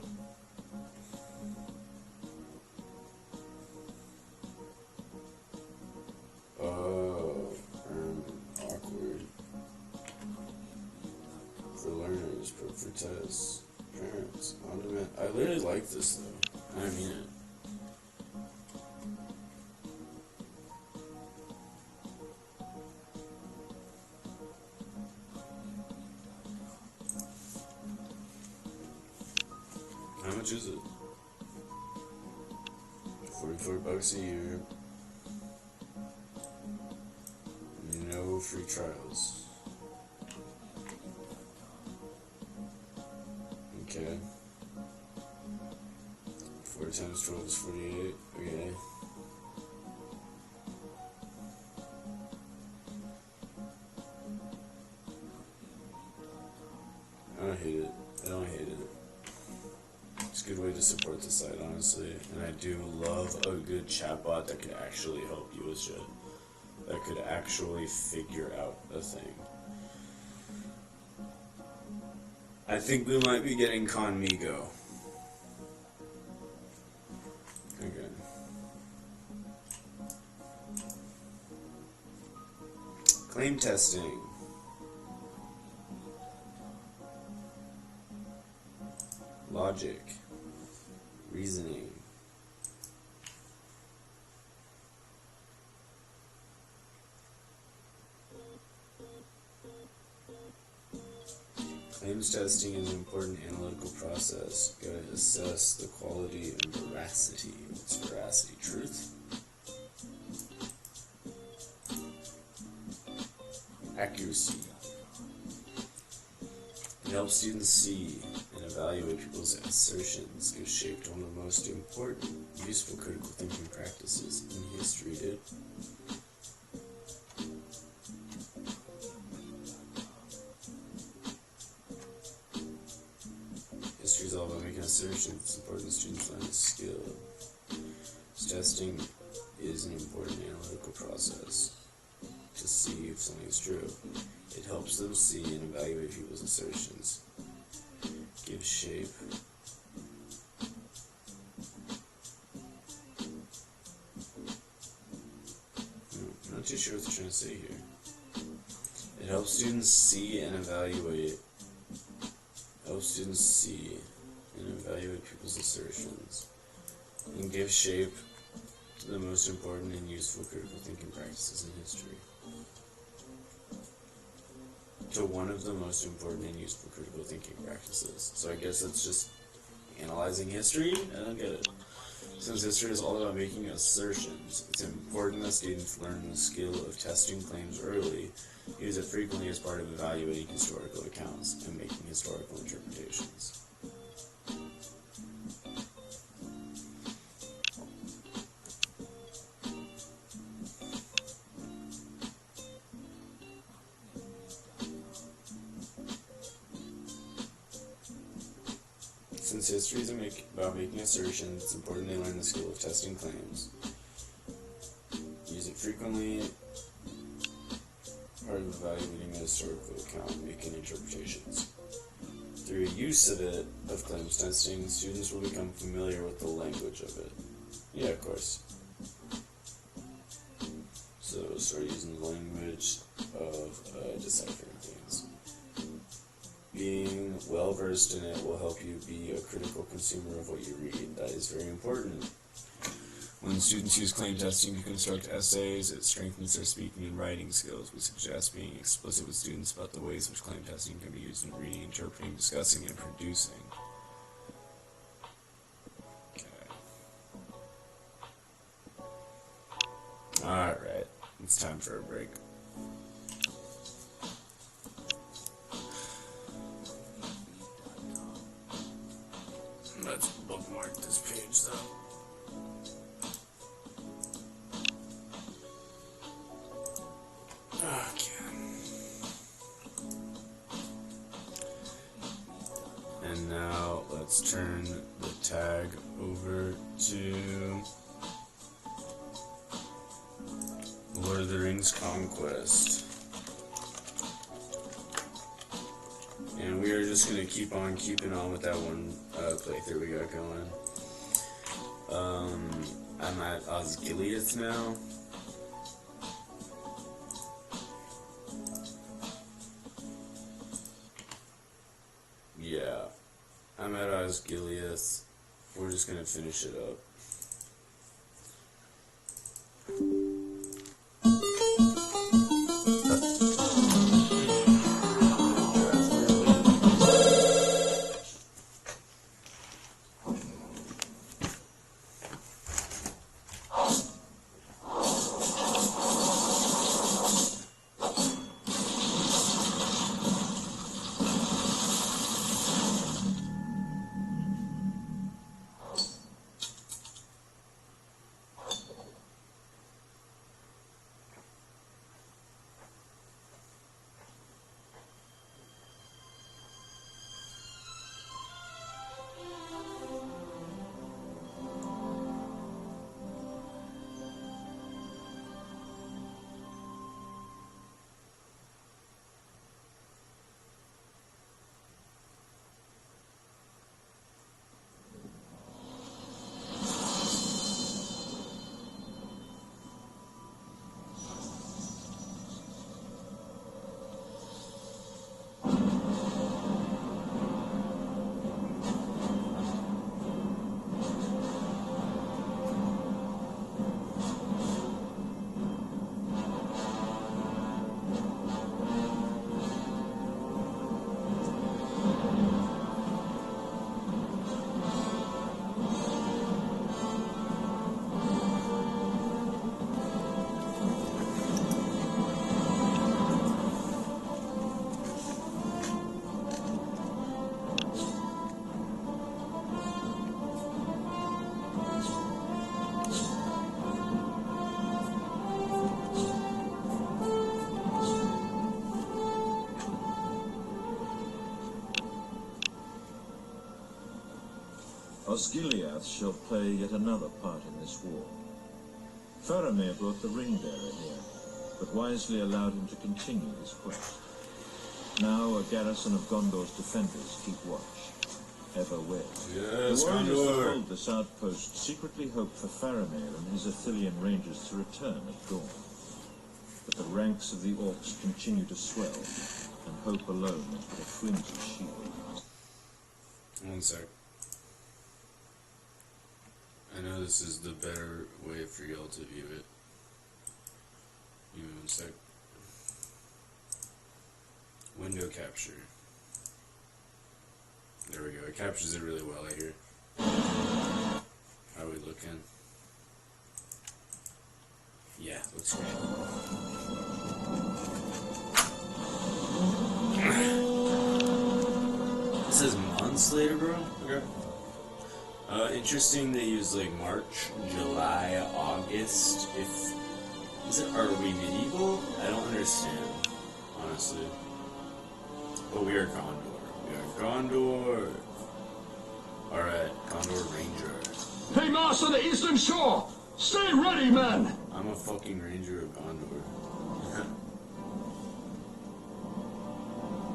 Awkward. For learners, but for tests, parents, on demand. I literally like this though. I mean it. How much is it? $44 a year. No free trials. Okay. 4 times 12 is 48. Okay. I don't hate it. I don't hate it. It's a good way to support the site, honestly. And I do love a good chatbot that could actually help you with shit. That could actually figure out a thing. I think we might be getting conmigo. Okay. Claim testing. Logic. Reasoning. Claims testing is an important analytical process. You gotta assess the quality and veracity. What's veracity? Truth? Accuracy. It helps students see and evaluate people's assertions, gives shape to one of the most important, useful critical thinking practices in history, dude. History is all about making assertions. It's important that students learn this skill. Testing is an important analytical process to see if something is true. It helps them see and evaluate people's assertions. Gives shape. I'm not too sure what they're trying to say here. It helps students see and evaluate. Helps students see and evaluate people's assertions. And gives shape to the most important and useful critical thinking practices in history. To one of the most important and useful critical thinking practices. So I guess that's just analyzing history? I don't get it. Since history is all about making assertions, it's important that students learn the skill of testing claims early, use it frequently as part of evaluating historical accounts, and making historical interpretations. Since history is about making assertions, it's important they learn the skill of testing claims. Use it frequently, part of evaluating a historical account, making interpretations. Through use of claims testing, students will become familiar with the language of it. Yeah, of course. So start using the language of deciphering things. Being well versed in it will help you be a critical consumer of what you read. That is very important. When students use claim testing to construct essays, it strengthens their speaking and writing skills. We suggest being explicit with students about the ways in which claim testing can be used in reading, interpreting, discussing, and producing. Okay. Alright, it's time for a break. Let's bookmark this page though. Okay. And now let's turn the tag over to Lord of the Rings Conquest. And we are just gonna keep on keeping on with that one playthrough we got going. I'm at Osgiliath now. Yeah, I'm at Osgiliath. We're just gonna finish it up. Osgiliath shall play yet another part in this war. Faramir brought the ring-bearer here, but wisely allowed him to continue his quest. Now a garrison of Gondor's defenders keep watch, ever wary. Yes, the warriors that Gondor! hold this outpost secretly hope for Faramir and his Athelian rangers to return at dawn. But the ranks of the orcs continue to swell, and hope alone is but a flimsy shield. One sec. I know this is the better way for y'all to view it. Give me one sec. Window capture. There we go. It captures it really well, I hear. How are we looking? Yeah, looks great. It says months later, bro? Okay. Interesting they use like March, July, August. Are we medieval? I don't understand, honestly. But we are Gondor. We are Gondor. Alright, Gondor Ranger. Hey, Master, the Eastern Shore! Stay ready, men! I'm a fucking Ranger of Gondor.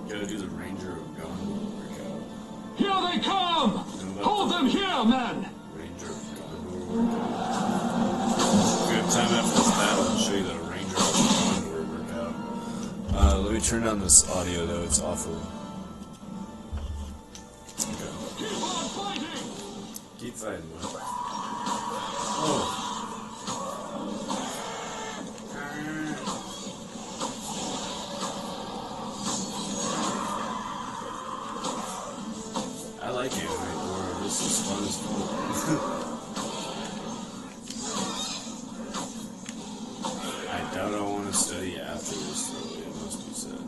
Gotta do the Ranger of Gondor workout. Here they come! Hold them here, men! Ranger of Gondor workout. If we have time after this battle, I'll show you the Ranger of Gondor workout. Let me turn down this audio though, it's awful. Okay. Keep on fighting! Keep fighting, bro. Oh. I like it, right? This is fun as fuck. I doubt I want to study after this, though, it must be said.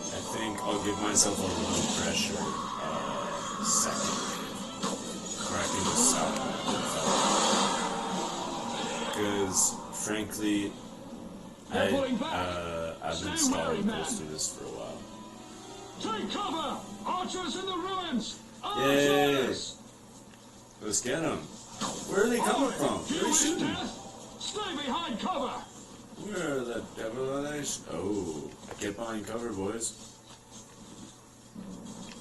I think I'll give myself a little pressure second, where I can just stop it. Because, frankly, I've been stalling close to this for a while. Take cover! Archers in the ruins! Yay! Archers! Let's get them. Where are they coming from? Do Where you are they wish shooting? death? Stay behind cover! Where are the devil are they? Oh, get behind cover, boys.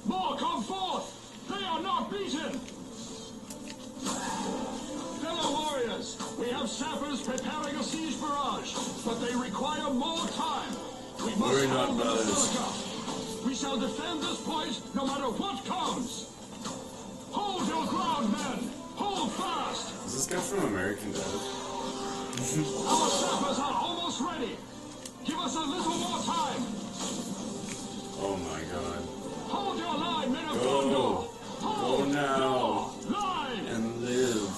More come forth! They are not beaten! Fellow warriors, we have sappers preparing a siege barrage, but they require more time. We must Worry not, hold the brothers. basilica. We shall defend this point no matter what comes. Hold your ground, men! Hold fast! Is this guy from American Dad? Our sappers are almost ready. Give us a little more time. Oh my god. Hold your line, men of Go. Gondor. Go Hold now. your line. And live.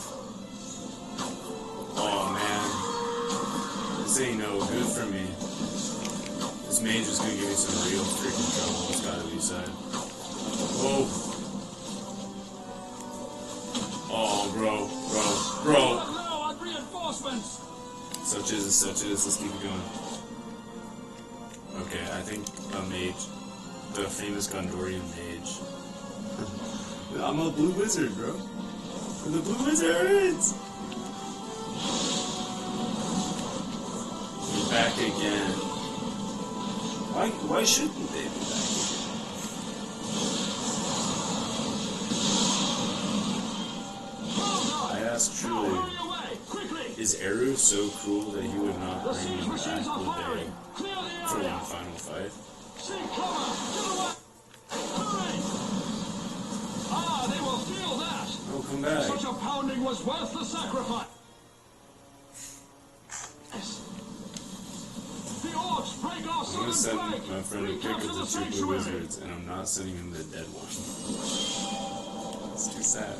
Oh man. This ain't no good for me. This mage is gonna give me some real freaking trouble. It's gotta be said. Oh. Oh, bro. Low on reinforcements. Such is. Let's keep it going. Okay, I think a mage. The famous Gondorian mage. I'm a blue wizard, bro. We're the blue wizards! We're back again. Why shouldn't they be back again? I ask truly, Hurry away, quickly. is Eru so cruel that he would not The bring siege him machines back are with firing. him Clear the for area. one final fight? Seek cover. Get away. Hurry. Ah, they will feel that. Oh, come back. Such a pounding was worth the sacrifice. The orcs break our I'm gonna southern send flank. my friend to pick Recapture up the the two blue sanctuary. wizards, and I'm not sending him the dead one. It's too sad.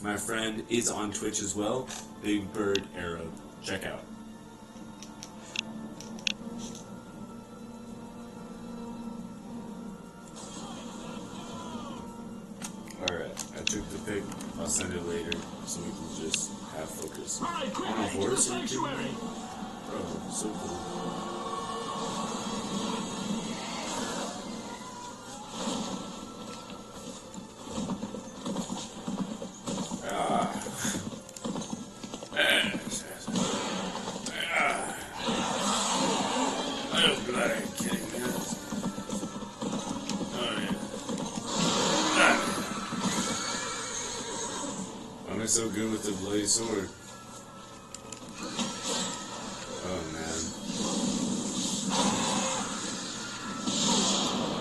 My friend is on Twitch as well. Big Bird Arrow. Check out. Alright, I took the pic. I'll send it later so we can just have focus. Hurry, On a quickly, to the horse or anything? sanctuary. Bro, so cool. I'm glad I'm kidding, man. Oh, yeah. I'm so good with the bloody sword. Oh, man.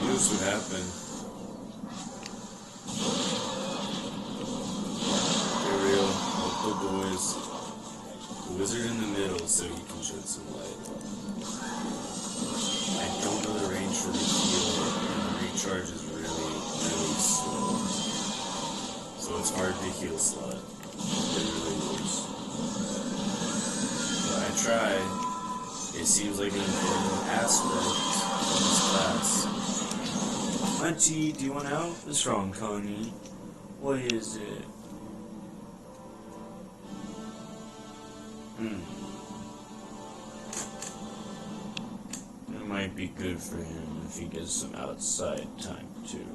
Knew this would happen. Get real. Help the boys. The wizard in the middle so he can shed some light. I don't know the range for the heal, and the recharge is really, really slow. So it's hard to heal slot. It really is. But I tried. It seems like an important aspect of this class. Munchie, do you want out? What's wrong, Connie? What is it? It might be good for him if he gets some outside time too.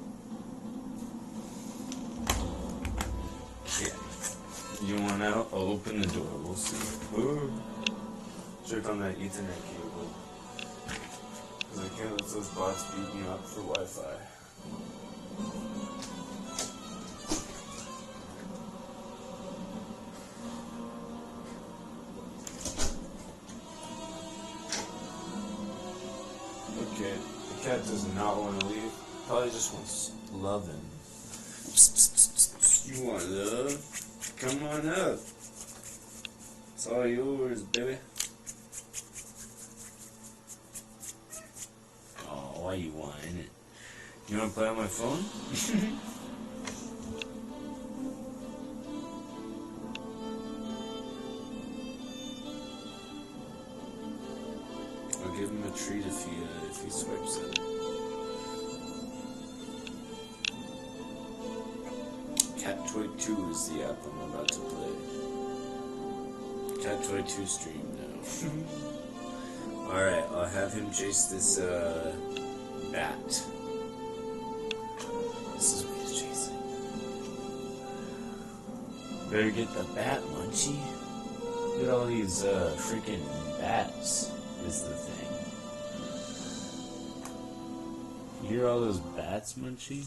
Yeah. You want out? I'll open the door. We'll see. Ooh. Check on that Ethernet cable. Because I can't let those bots beat me up for Wi-Fi. Okay, the cat does not want to leave. Probably just wants loving. You want love? Come on up. It's all yours, baby. Oh, why you whining it? You want to play on my phone? I'll give him a treat if he swipes it. Cat Toy 2 is the app I'm about to play. Cat Toy 2 stream now. Alright, I'll have him chase this, bat. This is what he's chasing. Better get the bat, Munchie. Look at all these, freaking bats, is the thing. You hear all those bats, Munchie?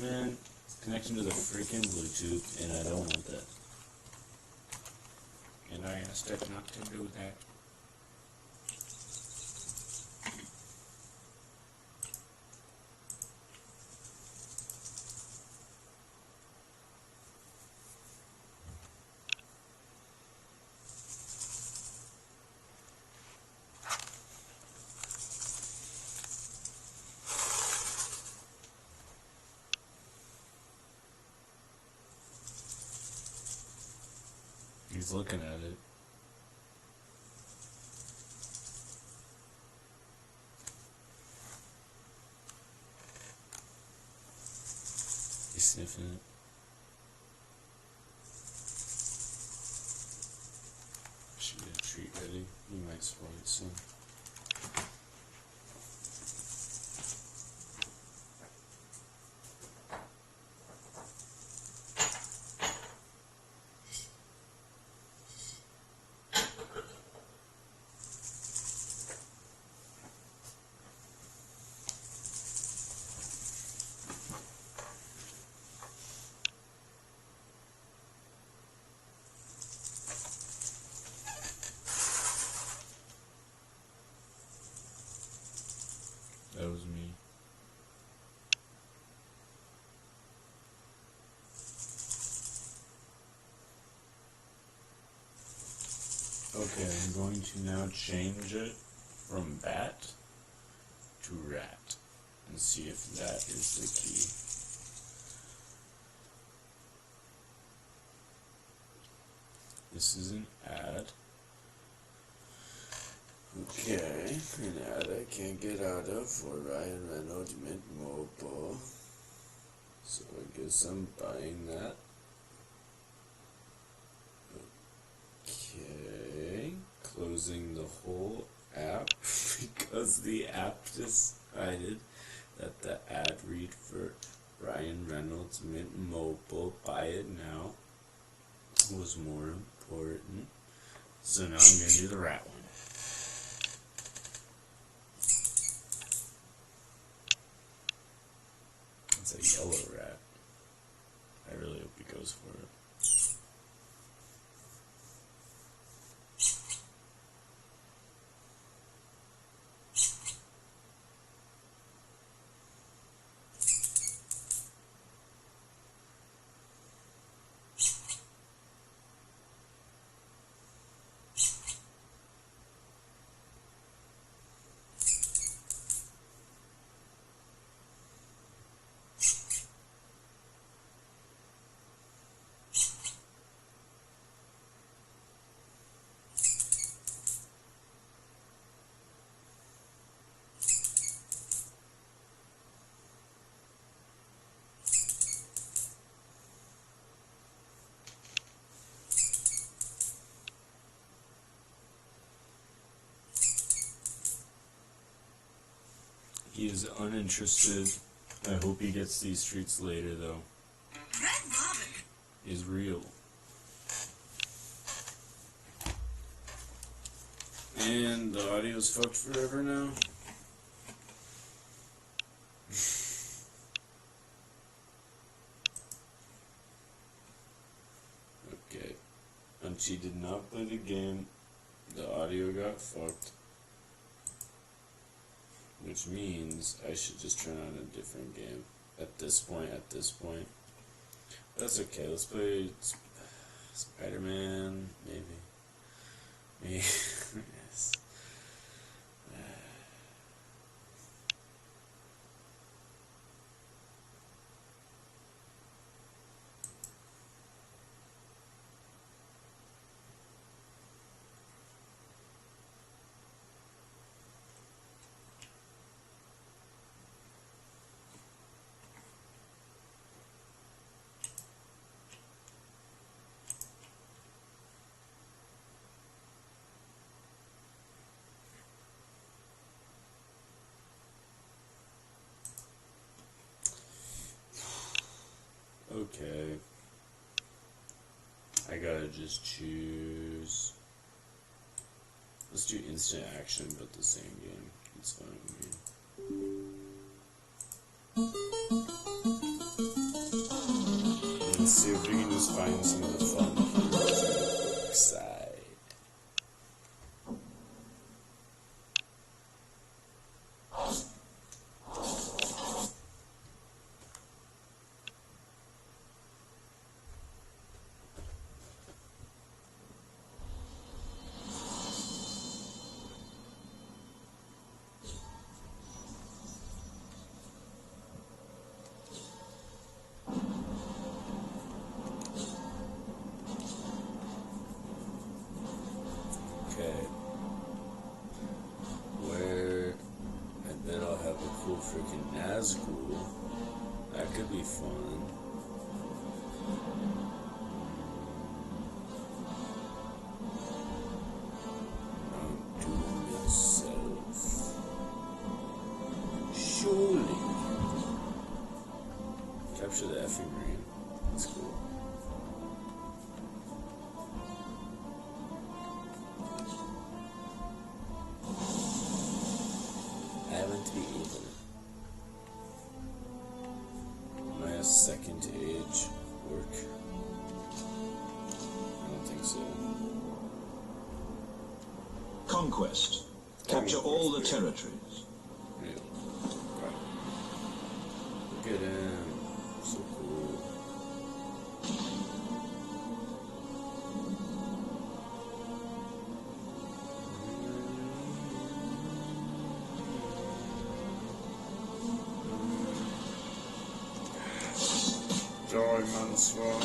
Man, connection to the freaking Bluetooth, and I don't want that. And I asked it not to do that. He's looking at it. He's sniffing it. Should get a treat ready. You might spoil it soon. That was me. Okay, I'm going to now change it from bat to rat and see if that is the key. This is an ad. Okay, an ad I can't get out of for Ryan Reynolds Mint Mobile. So I guess I'm buying that. Okay, closing the whole app because the app decided that the ad read for Ryan Reynolds Mint Mobile, buy it now, was more important. So now I'm going to do the rat one. It's a yellow rat. I really hope he goes for it. He is uninterested. I hope he gets these treats later, though. Red Robin Is real. And the audio's fucked forever now. Okay. And she did not play the game. The audio got fucked. Which means I should just turn on a different game at this point. That's okay, let's play Spider-Man, maybe. Yes. Okay. I gotta just choose. Let's do instant action, but the same game. It's fine with me. Let's see if we can just find some of the fun work side. Okay. Where, and then I'll have a cool freaking Nazgul. That could be fun. Outdo myself. Surely. Capture the effing marine. That's cool. I haven't to be able. My second age work? I don't think so. Conquest. Capture all the territories. Yeah. Right. Look at him. So cool. Joy, man, swan.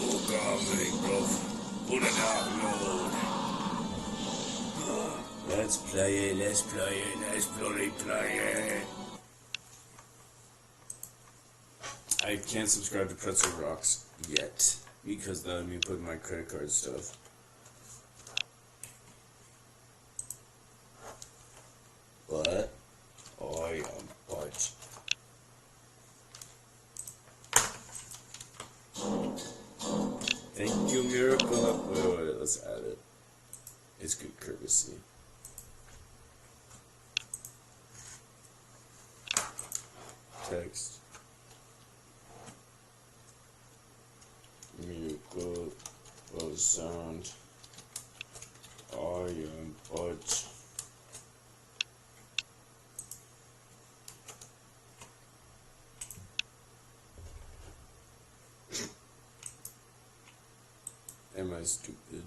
Oh, God, bro. Put it out, Lord. Let's play it, let's play it, let's bloody play it. I can't subscribe to Pretzel Rocks yet, because that would mean putting my credit card stuff. But I am budge. Thank you, Miracle. Wait, let's add it. It's good courtesy. Text. Miracle was sound. I am budge. Am I stupid?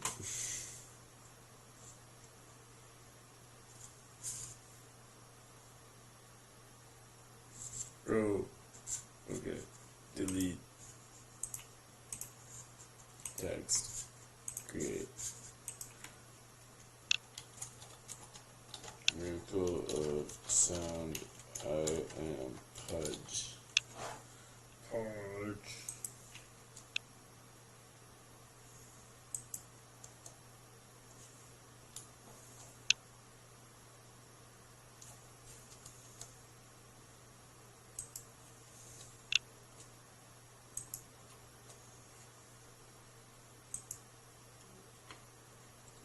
Bro. Okay. Delete. Text. Create. Miracle of sound. I am Pudge. Pudge.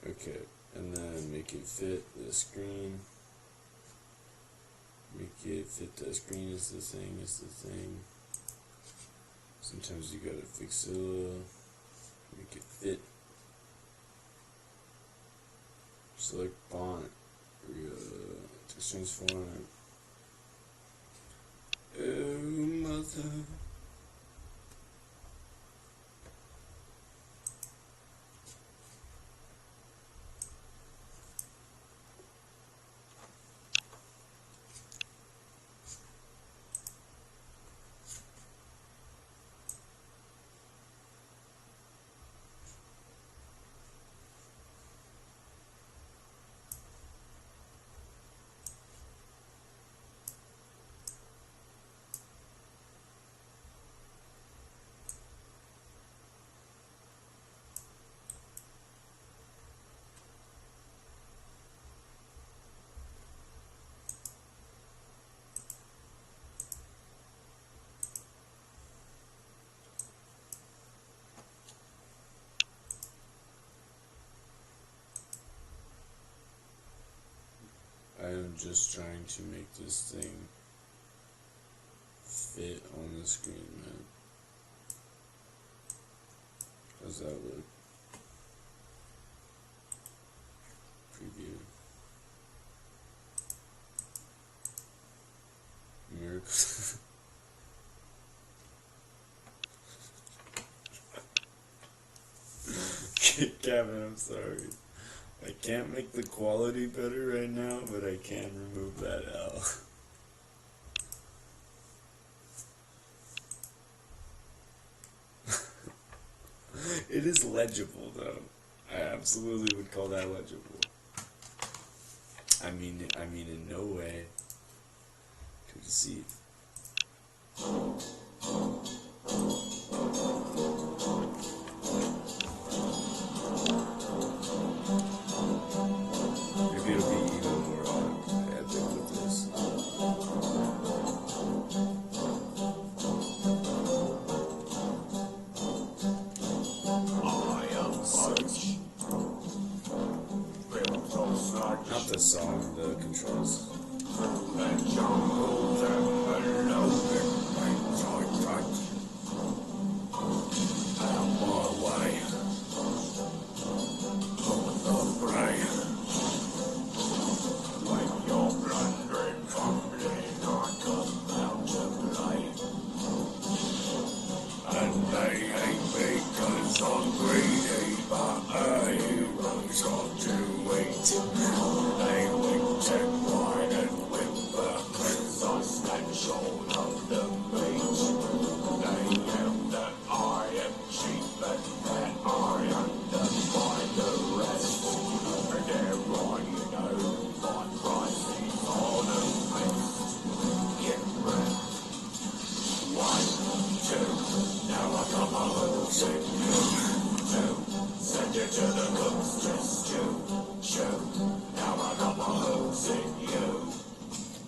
Okay, and then make it fit the screen. Make it fit the screen is the thing, Sometimes you gotta fix it. Make it fit. Select font. Text transform. Oh, mother. just trying to make this thing fit on the screen, man. How's that look? Preview. Miracle. Kevin, I'm sorry. I can't make the quality better right now, but I can remove that L. It is legible, though. I absolutely would call that legible. I mean, in no way to deceive. Maybe it'll be even more epic with this. Not the song, the controls.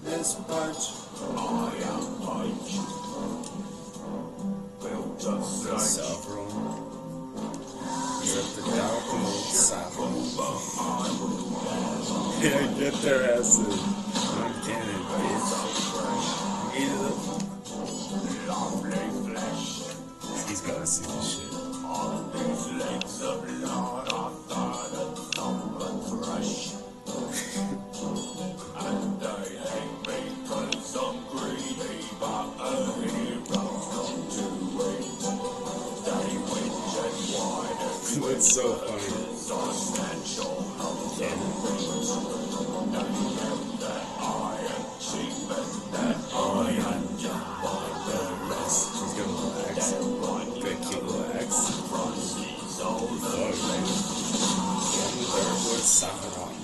This punch. Saffron. Is that the Dalcom Saffron? Yeah, get their asses. I'm cannon, bitch. Eat it. He's gotta see this shit. It's so funny. She's gonna relax. Good cute relax. What's Saffron?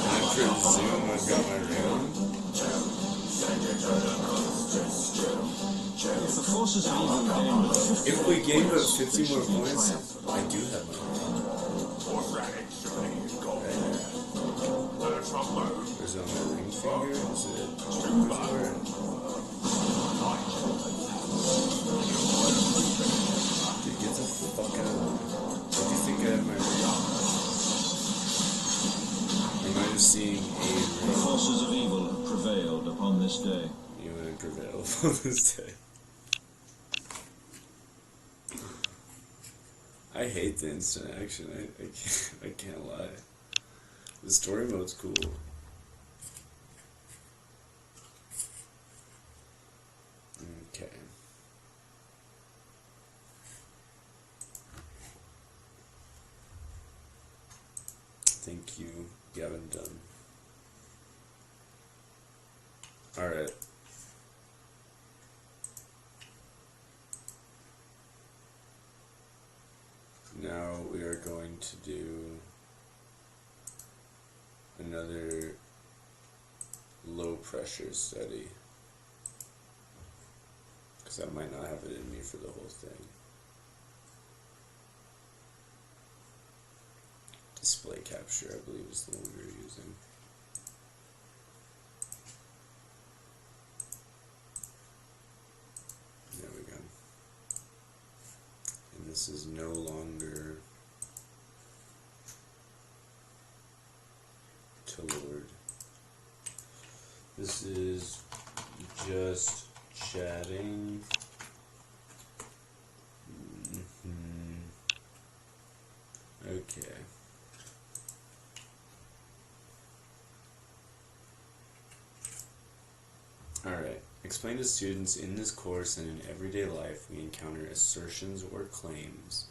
And I presume I've got my room. The forces of evil gain with 50. If we gave it 50 more points, I do have my room. There's no ring finger. Is it? Dude, get the fuck out of here. What do you think I have my ring? Or am I just seeing a ring? The forces of evil have prevailed upon this day. You would prevail on this day. I hate the instant action. I can't lie. The story mode's cool. Okay. Thank you, Gavin Dunn. Alright. Now we are going to do another low pressure study, because I might not have it in me for the whole thing. Display capture, I believe, is the one we were using. There we go. And this is no longer to Lord. This is just chatting. Okay. Alright. Explain to students in this course and in everyday life we encounter assertions or claims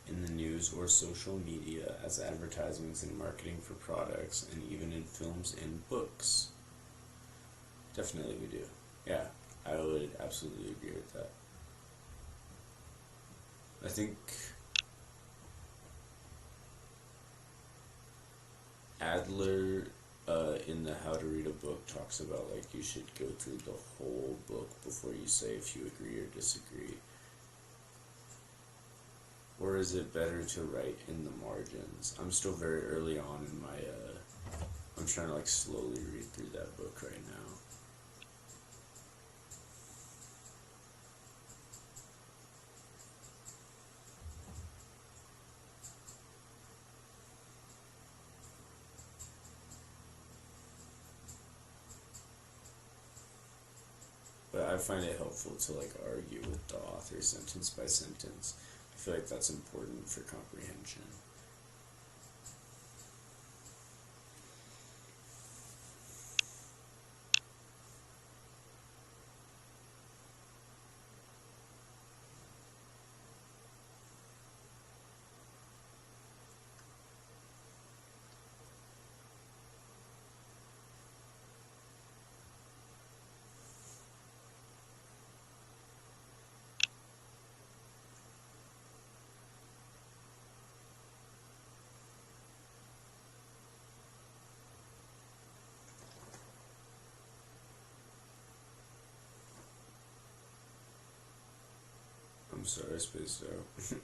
in the news or social media as advertisements and marketing for products, and even in films and books. Definitely we do. Yeah, I would absolutely agree with that. I think Adler in the How to Read a Book talks about like you should go through the whole book before you say if you agree or disagree. Or is it better to write in the margins? I'm still very early on in my, I'm trying to like slowly read through that book right now. But I find it helpful to like argue with the author sentence by sentence. I feel like that's important for comprehension. I'm sorry, I spaced out.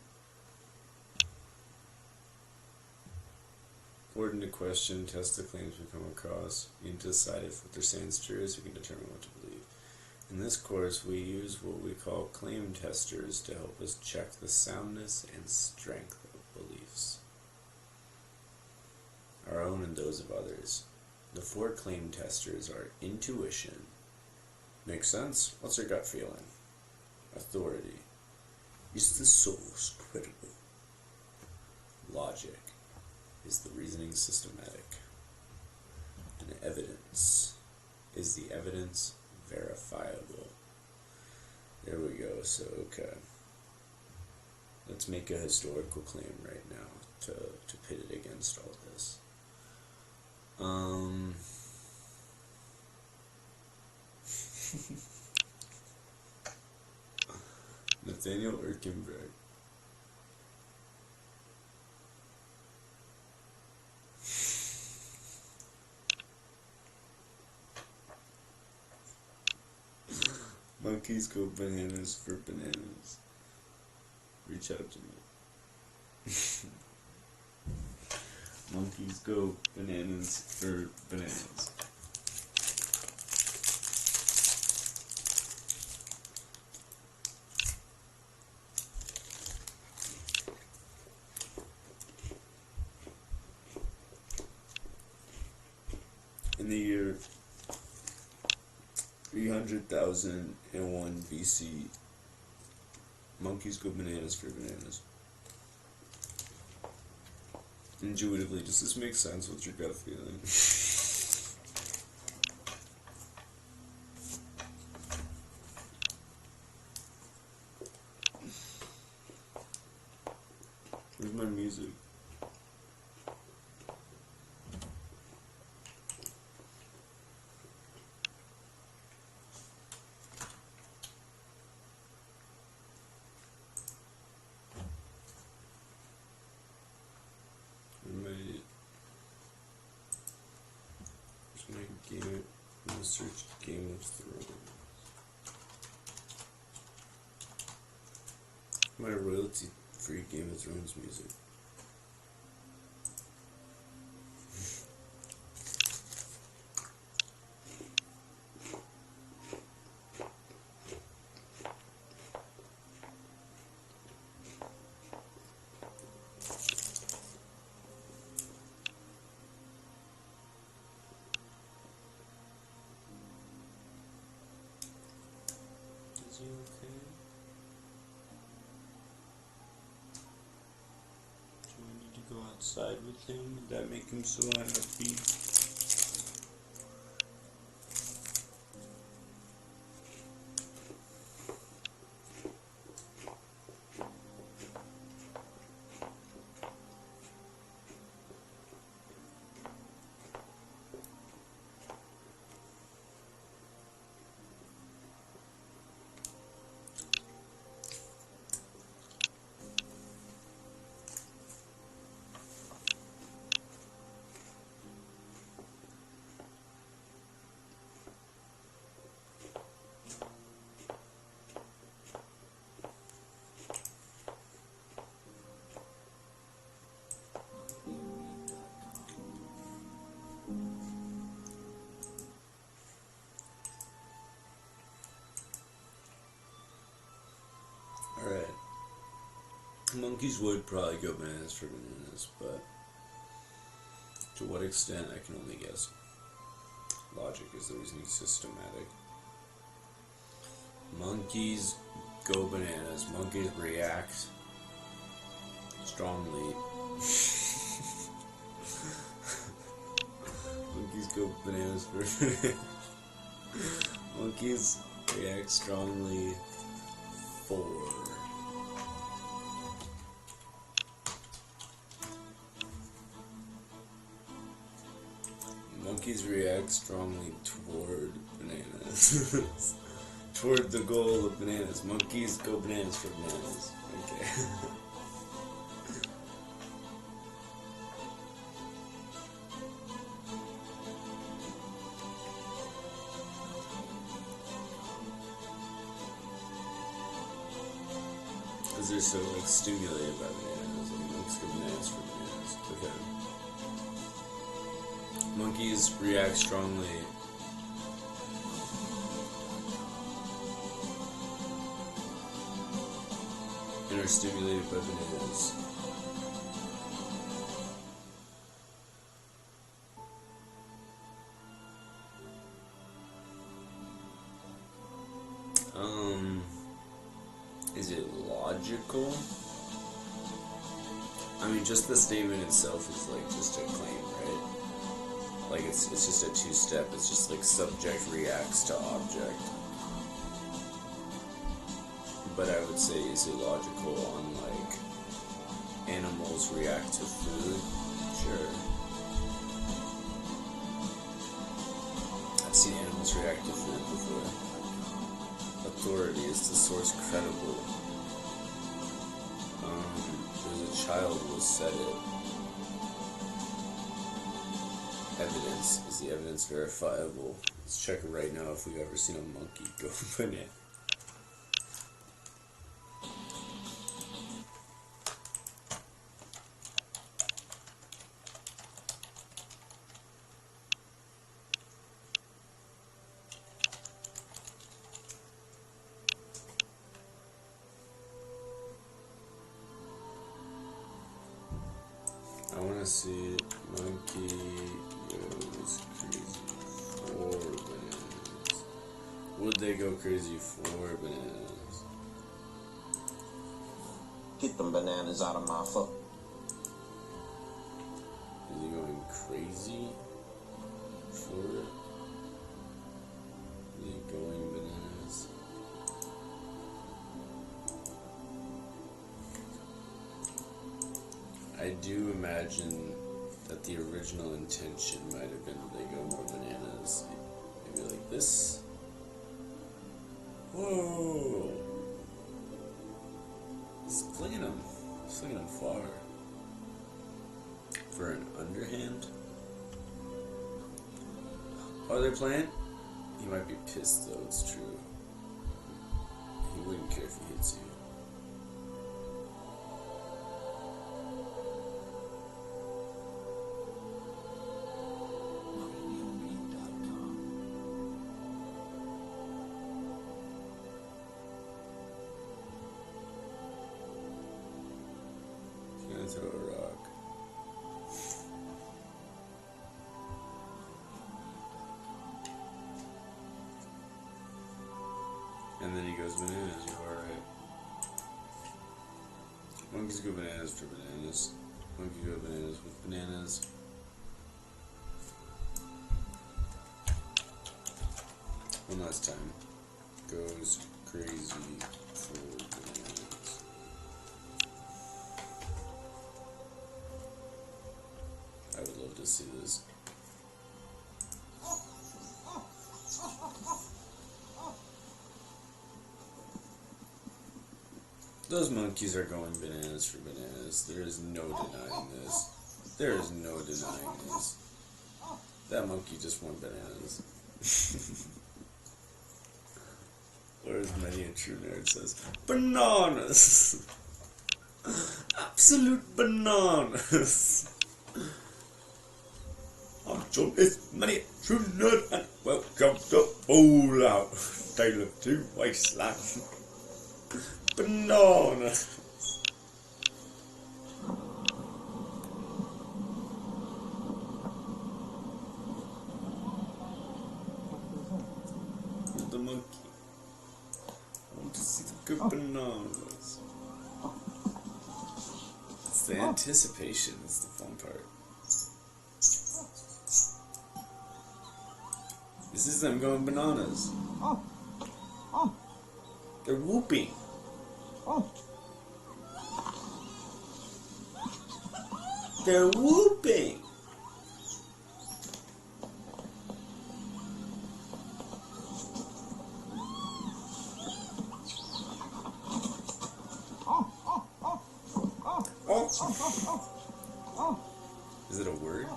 According to question, test the claims we come across. You need to decide if what they're saying is true, so you can determine what to believe. In this course, we use what we call claim testers to help us check the soundness and strength of beliefs, our own and those of others. The 4 claim testers are intuition. Makes sense? What's your gut feeling? Authority. Is the source credible? Logic. Is the reasoning systematic? And evidence. Is the evidence verifiable? There we go. So, okay. Let's make a historical claim right now to pit it against all this. Nathaniel Erkenberg. Monkeys go bananas for bananas. Reach out to me. Monkeys go bananas for bananas. In the year 300,001 BC, monkeys go bananas for bananas. Intuitively, does this make sense? What's your gut feeling? Where's my music? I'm gonna search Game of Thrones. My royalty-free Game of Thrones music. Is he okay? Do I need to go outside with him? Would that make him so happy? Alright. Monkeys would probably go bananas for bananas, but to what extent, I can only guess. Logic is the reasoning systematic. Monkeys go bananas. Monkeys react strongly. Monkeys go bananas for monkeys react strongly for monkeys react strongly toward bananas. Toward the goal of bananas. Monkeys go bananas for bananas. Okay. Because they're so like stimulated by bananas. Like monkeys go bananas for bananas. Okay. Monkeys react strongly and are stimulated by bananas. Is it logical? I mean, just the statement itself is like just a claim, right? Like it's just a two-step. It's just like subject reacts to object. But I would say, is it logical on like animals react to food? Sure. I've seen animals react to food before. Authority, is the source credible? There's a child will set it. Evidence, is the evidence verifiable? Let's check it right now if we've ever seen a monkey go banana. I want to see monkey goes crazy for bananas. Would they go crazy for bananas? Get them bananas out of my foot. Is he going crazy for it? Is he going bananas? I do imagine that the original intention might have been that they go more bananas. Maybe like this. Whoa! He's flinging them. He's flinging them far. For an underhand? Are they playing? He might be pissed though, it's true. He wouldn't care if he hits you. Throw a rock. And then he goes bananas. Monkeys go bananas for bananas. Monkeys go bananas with bananas. One last time. Goes crazy for bananas. I would love to see this. Those monkeys are going bananas for bananas. There is no denying this. There is no denying this. That monkey just went bananas. Or as many a true nerd says, bananas! Absolute bananas! I'm John S. Many a true nerd and welcome to Fallout. Tale of Two Wasteland. Bananas! The monkey. I want to see the good bananas. It's the anticipation is the fun part. This is them going bananas. They're whooping. They're whooping. Is it a word?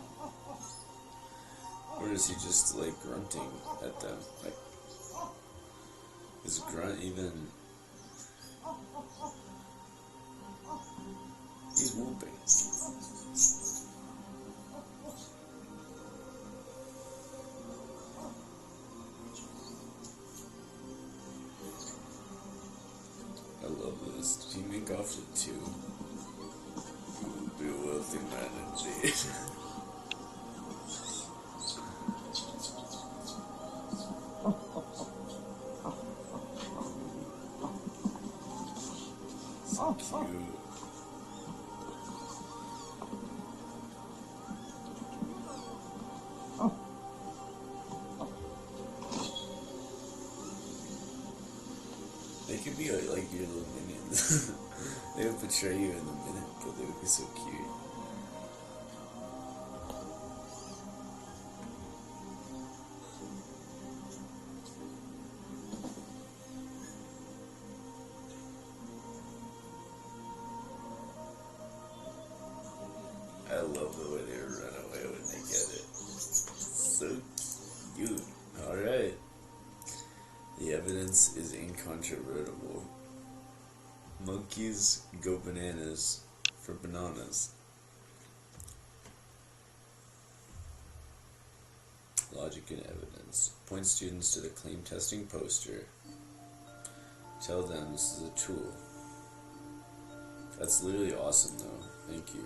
Or is he just like grunting at them? Like, is grunt even? He's whooping. I love this. Did he make off the two? You will be a wealthy man indeed. So cute. They could be like your little minions. They would portray you in a minute, but they would be so cute. I love the way they run away when they get it. So cute. Alright. The evidence is incontrovertible. Monkeys go bananas for bananas. Logic and evidence. Point students to the claim testing poster. Tell them this is a tool. That's literally awesome though. Thank you.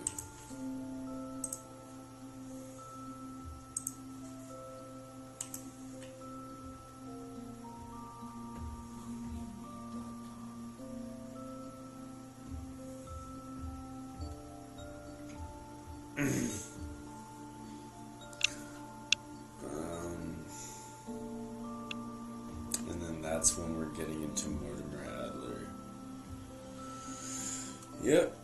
And then that's when we're getting into Mortimer Adler. Yep.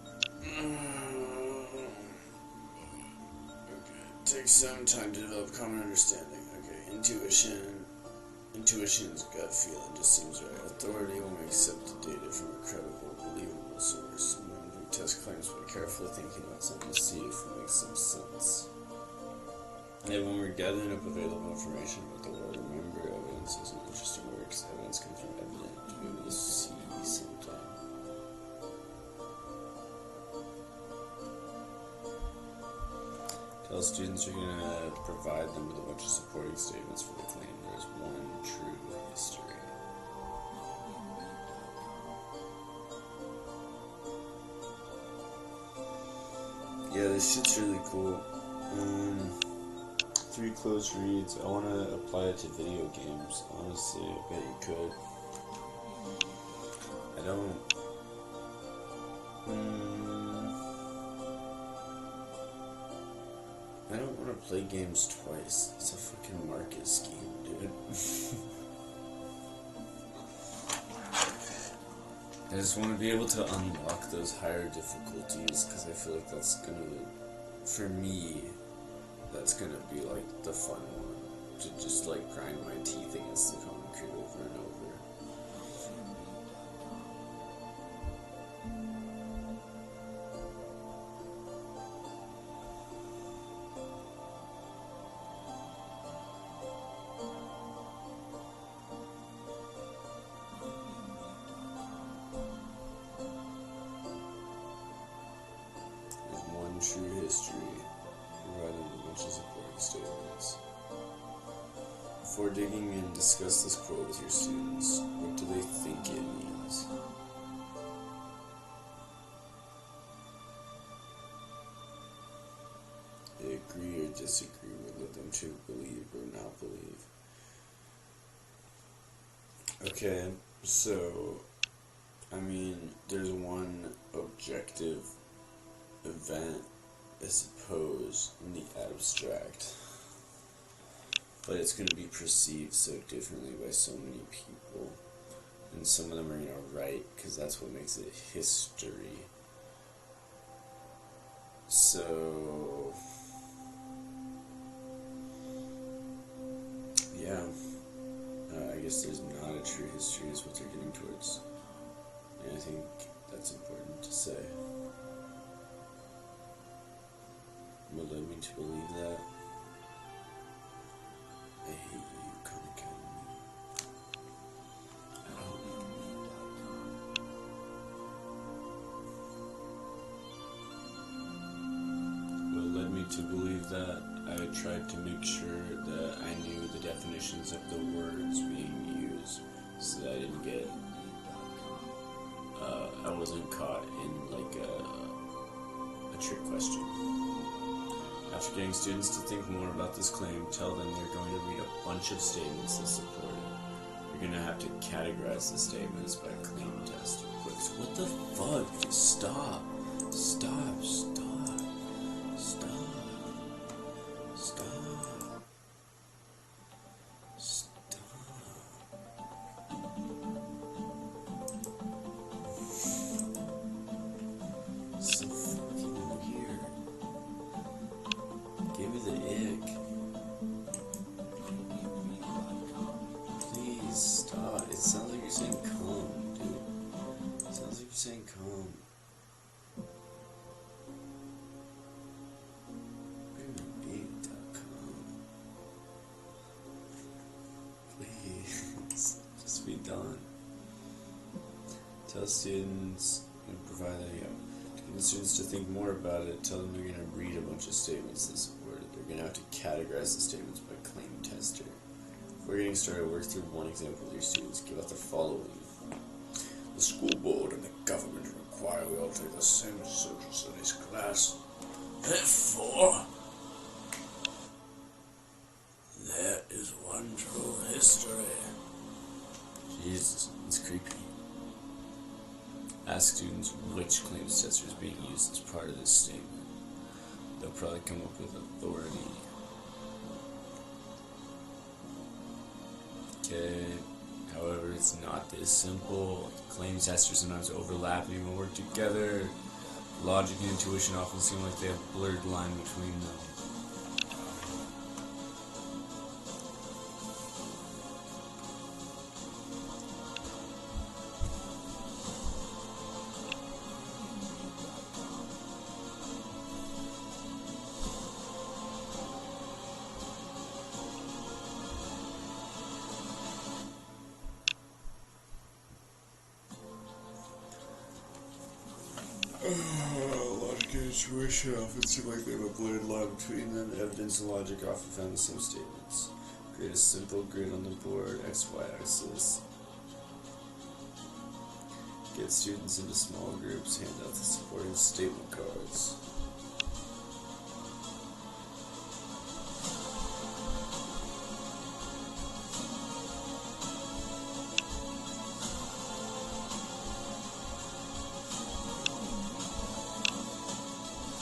Okay. Takes some time to develop common understanding. Okay. Intuition's gut feeling just seems right. Authority when we accept the data from a credible, believable source. And when we test claims by carefully thinking about something to see if it makes some sense. And when we're gathering up available information about the world, remember evidence is an interesting word because evidence comes from evident to be able to see something. Tell students you're going to provide them with a bunch of supporting statements for the claim. There's one true history. Yeah, this shit's really cool. 3 close reads. I want to apply it to video games. Honestly, I bet you could. I don't. play games twice. It's a fucking market scheme, dude. I just want to be able to unlock those higher difficulties, because I feel like that's gonna, for me, that's gonna be like the fun one. To just like grind my teeth against the concrete over and over. True history, rather than a bunch of supporting statements. Before digging in, discuss this quote with your students. What do they think it means? They agree or disagree with what them to believe or not believe. Okay, so, I mean, there's one objective event, I suppose, in the abstract, but it's going to be perceived so differently by so many people, and some of them are going to write, because that's what makes it history. So, yeah, I guess there's not a true history is what they're getting towards, and I think that's important to say. What led me to believe that? I hate you, Khan Academy. I don't know. What led me to believe that? I tried to make sure that I knew the definitions of the words being used, so that I didn't get, I wasn't caught in like a trick question. After getting students to think more about this claim, tell them they're going to read a bunch of statements that support it. You're going to have to categorize the statements by claim test. What the fuck? Stop. Stop. Stop. Stop. Stop. Stop. So fucking weird. Give me the ick. Please stop. It sounds like you're saying come, dude. It sounds like you're saying come. BrighamBeat.com. Please. Just be done. Tell students and provide them, to get the students to think more about it, tell them they're going to read a bunch of statements that support it. They're going to have to categorize the statements by claim tester. Before getting started, work through one example with your students. Give out the following. The school board and the government require we all take the same social studies class. Therefore, there is one true history. Jesus, it's creepy. Ask students which claims tester is being used as part of this statement. They'll probably come up with authority. Okay, however, it's not this simple. Claims testers sometimes overlap and even work together. Logic and intuition often seem like they have a blurred line between them. Logic and intuition often seem like they have a blurred line between them. Evidence and logic often found the same statements. Create a simple grid on the board, XY axis. Get students into small groups, hand out the supporting statement cards.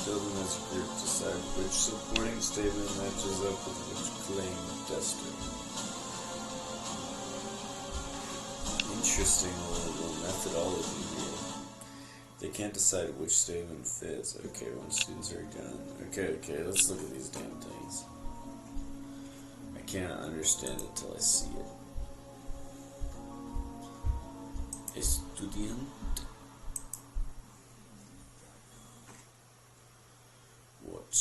Build them as a group. Decide which supporting statement matches up with which claim tester. Interesting little methodology here. They can't decide which statement fits. Okay, when students are done. Okay, let's look at these damn things. I can't understand it till I see it. Estudiant. What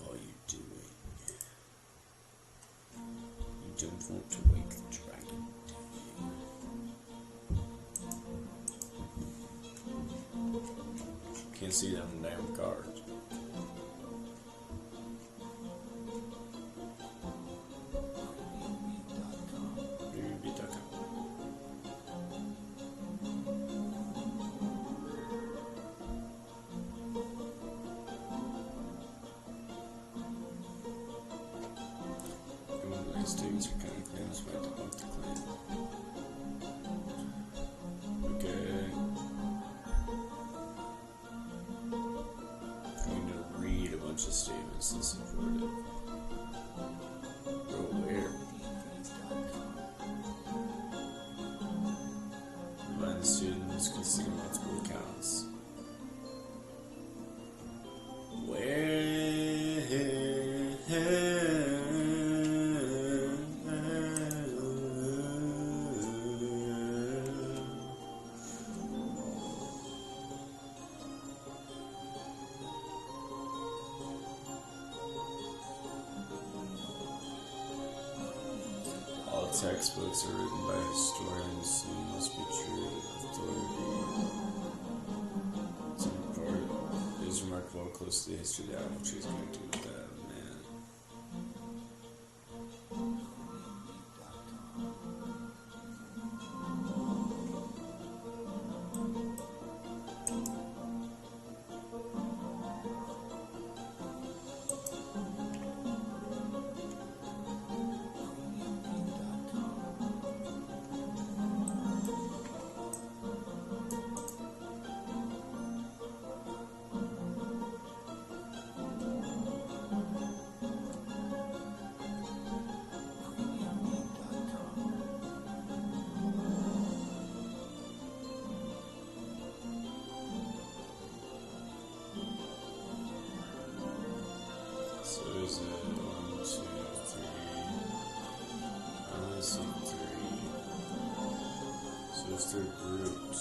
are you doing? You don't want to wake the dragon, do you? Can't see them damn cards. Students are kind of claims might debunk the claim. Okay. I'm going to read a bunch of statements to support it. Bro, where? Combine students consider multiple accounts. Where? All textbooks are written by historians, so you must be true authority. It's important. It is remarkable how close to the history of the apple tree is connected with that of man. So is it 1, 2, 3? I only see 3. So it's 3 groups.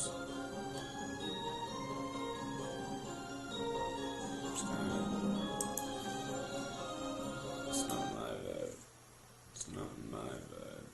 It's kind of. It's not my vibe. It's not my vibe.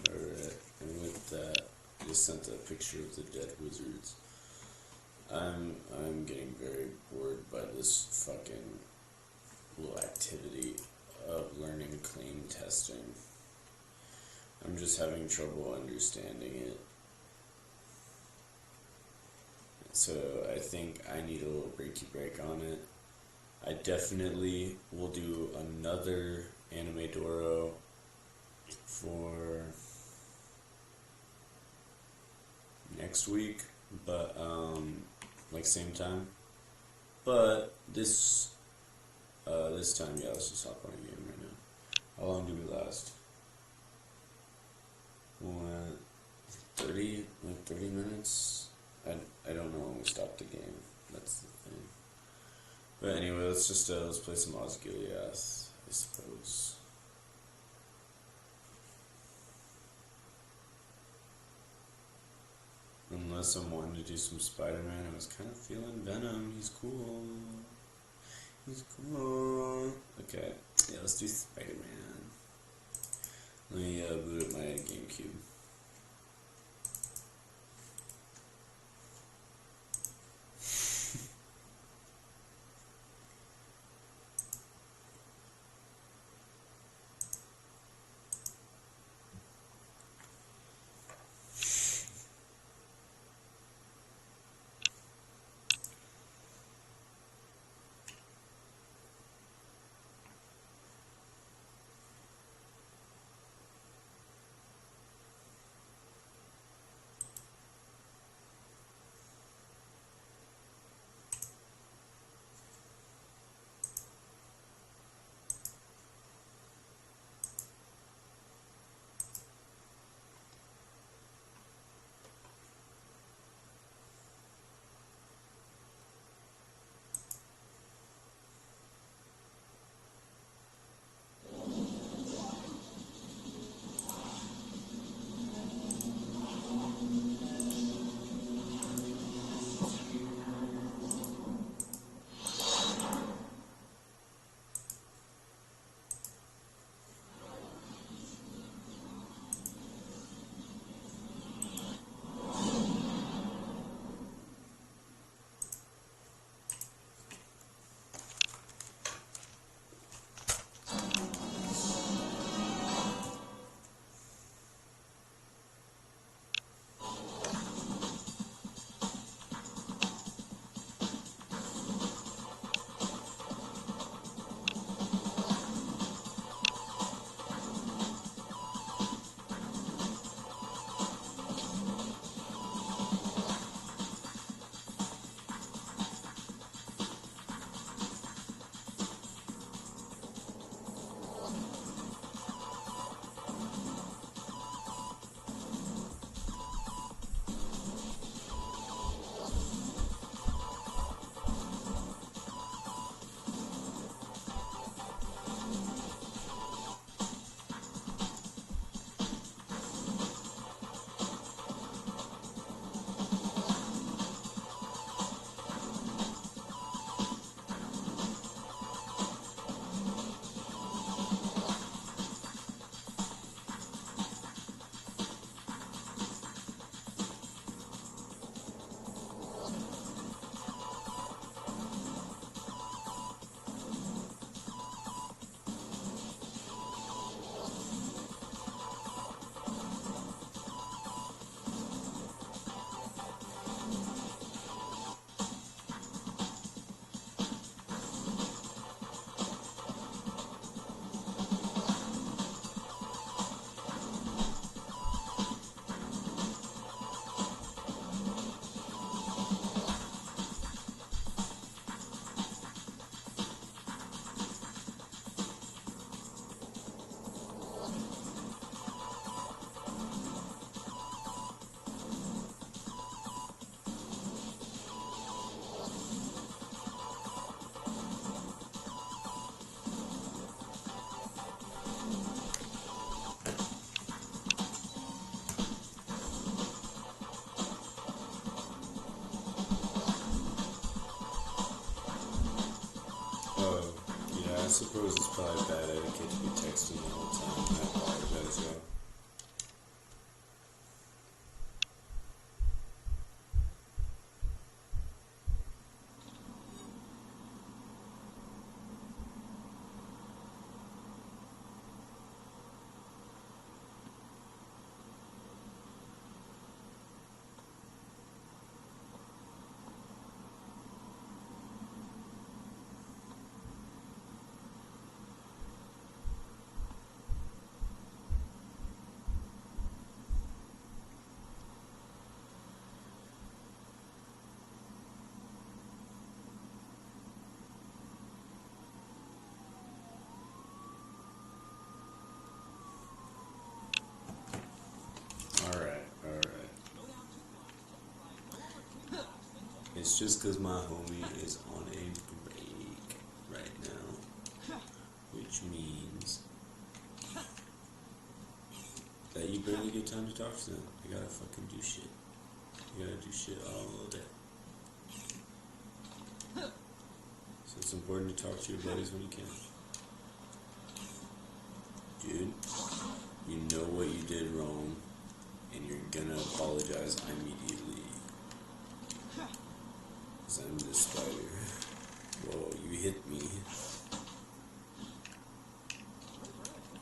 Alright, and with that, I just sent a picture of the dead wizards. I'm getting very bored by this fucking little activity of learning claim testing. I'm just having trouble understanding it. So I think I need a little breaky break on it. I definitely will do another Animedoro for next week, but like same time. But this time, yeah, let's just hop on a game right now. How long do we last? What, 30 minutes? I don't know when we stopped the game. That's the thing. But anyway, let's just let's play some Osgiliath, I suppose. Unless I'm wanting to do some Spider-Man, I was kind of feeling Venom. He's cool. He's cool. Okay, yeah, let's do Spider-Man. Let me boot up my GameCube. I suppose it's probably bad etiquette to be texting the whole time. I apologize, y'all. It's just because my homie is on a break right now, which means that you barely get time to talk to them. You gotta fucking do shit. You gotta do shit all day. So it's important to talk to your buddies when you can. Dude, you know what you did wrong, and you're gonna apologize immediately. 'Cause I'm the spider. Whoa, you hit me.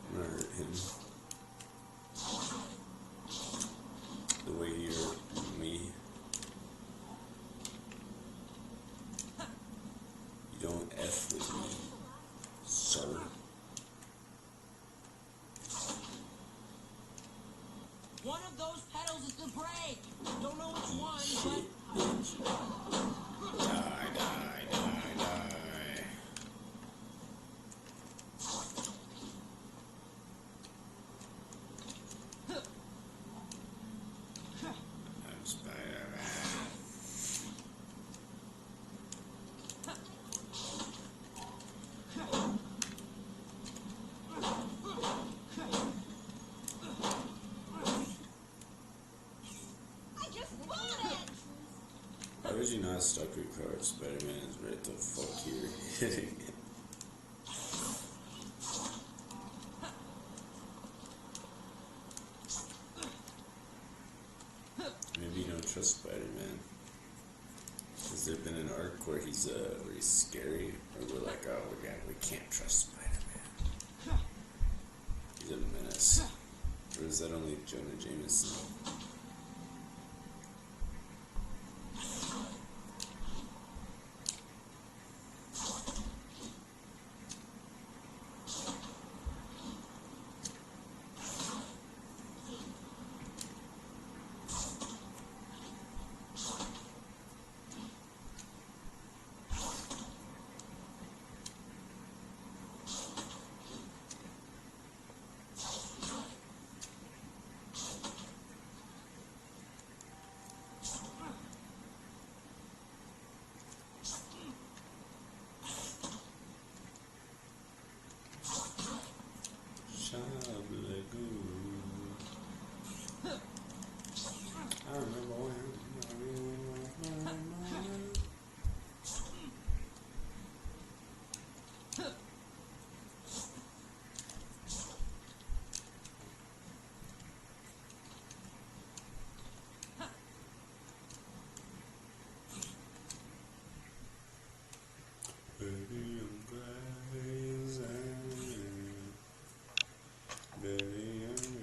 I'm gonna hurt him. The way you hurt me. You don't F with me, sir. One of those pedals is the brake. Don't know which one, but Die, die, die, die. I'm Spider-Man. I just bought it. Why would you not stop your car? Spider-Man is right the fuck here hitting it. Maybe you don't trust Spider-Man. Has there been an arc where he's scary? Or we're like, oh, we can't trust Spider-Man. He's a menace. Or is that only Jonah Jameson? I remember when. Baby, I'm crazy. Baby, I'm crazy.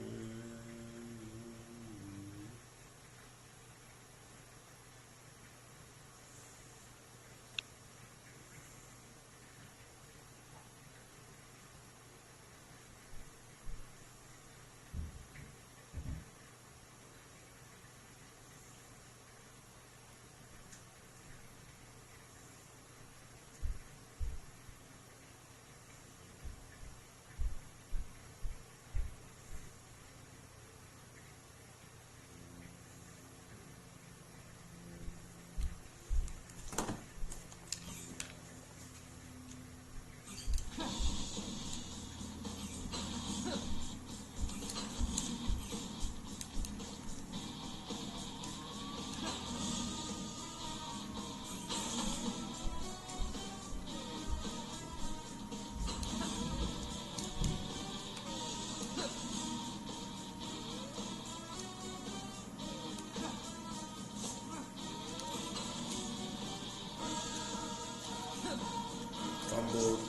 Fumbled.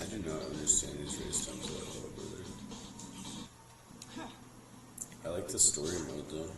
I did not understand these race times at all, brother. I like the story mode though.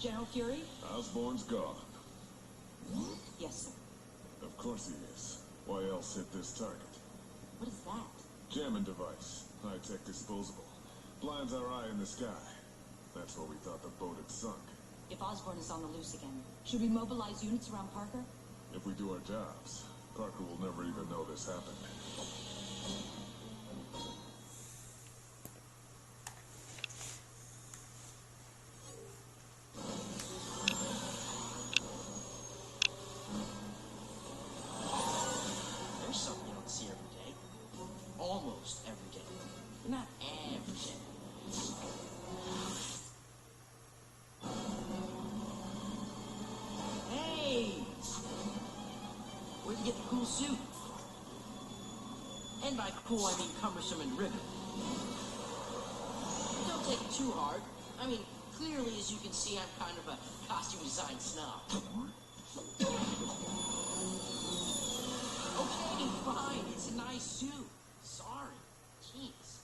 General Fury? Osborn's gone. Yes, sir. Of course he is. Why else hit this target? What is that? Jamming device. High-tech disposable. Blinds our eye in the sky. That's where we thought the boat had sunk. If Osborn is on the loose again, should we mobilize units around Parker? If we do our jobs, Parker will never even know this happened. There's something you don't see every day. Almost every day. Not every day. Hey! Where'd you get the cool suit? And by cool, I mean cumbersome and ribbon. Don't take it too hard. I mean, clearly, as you can see, I'm kind of a costume design snob. Okay, fine. It's a nice suit. Sorry. Jeez.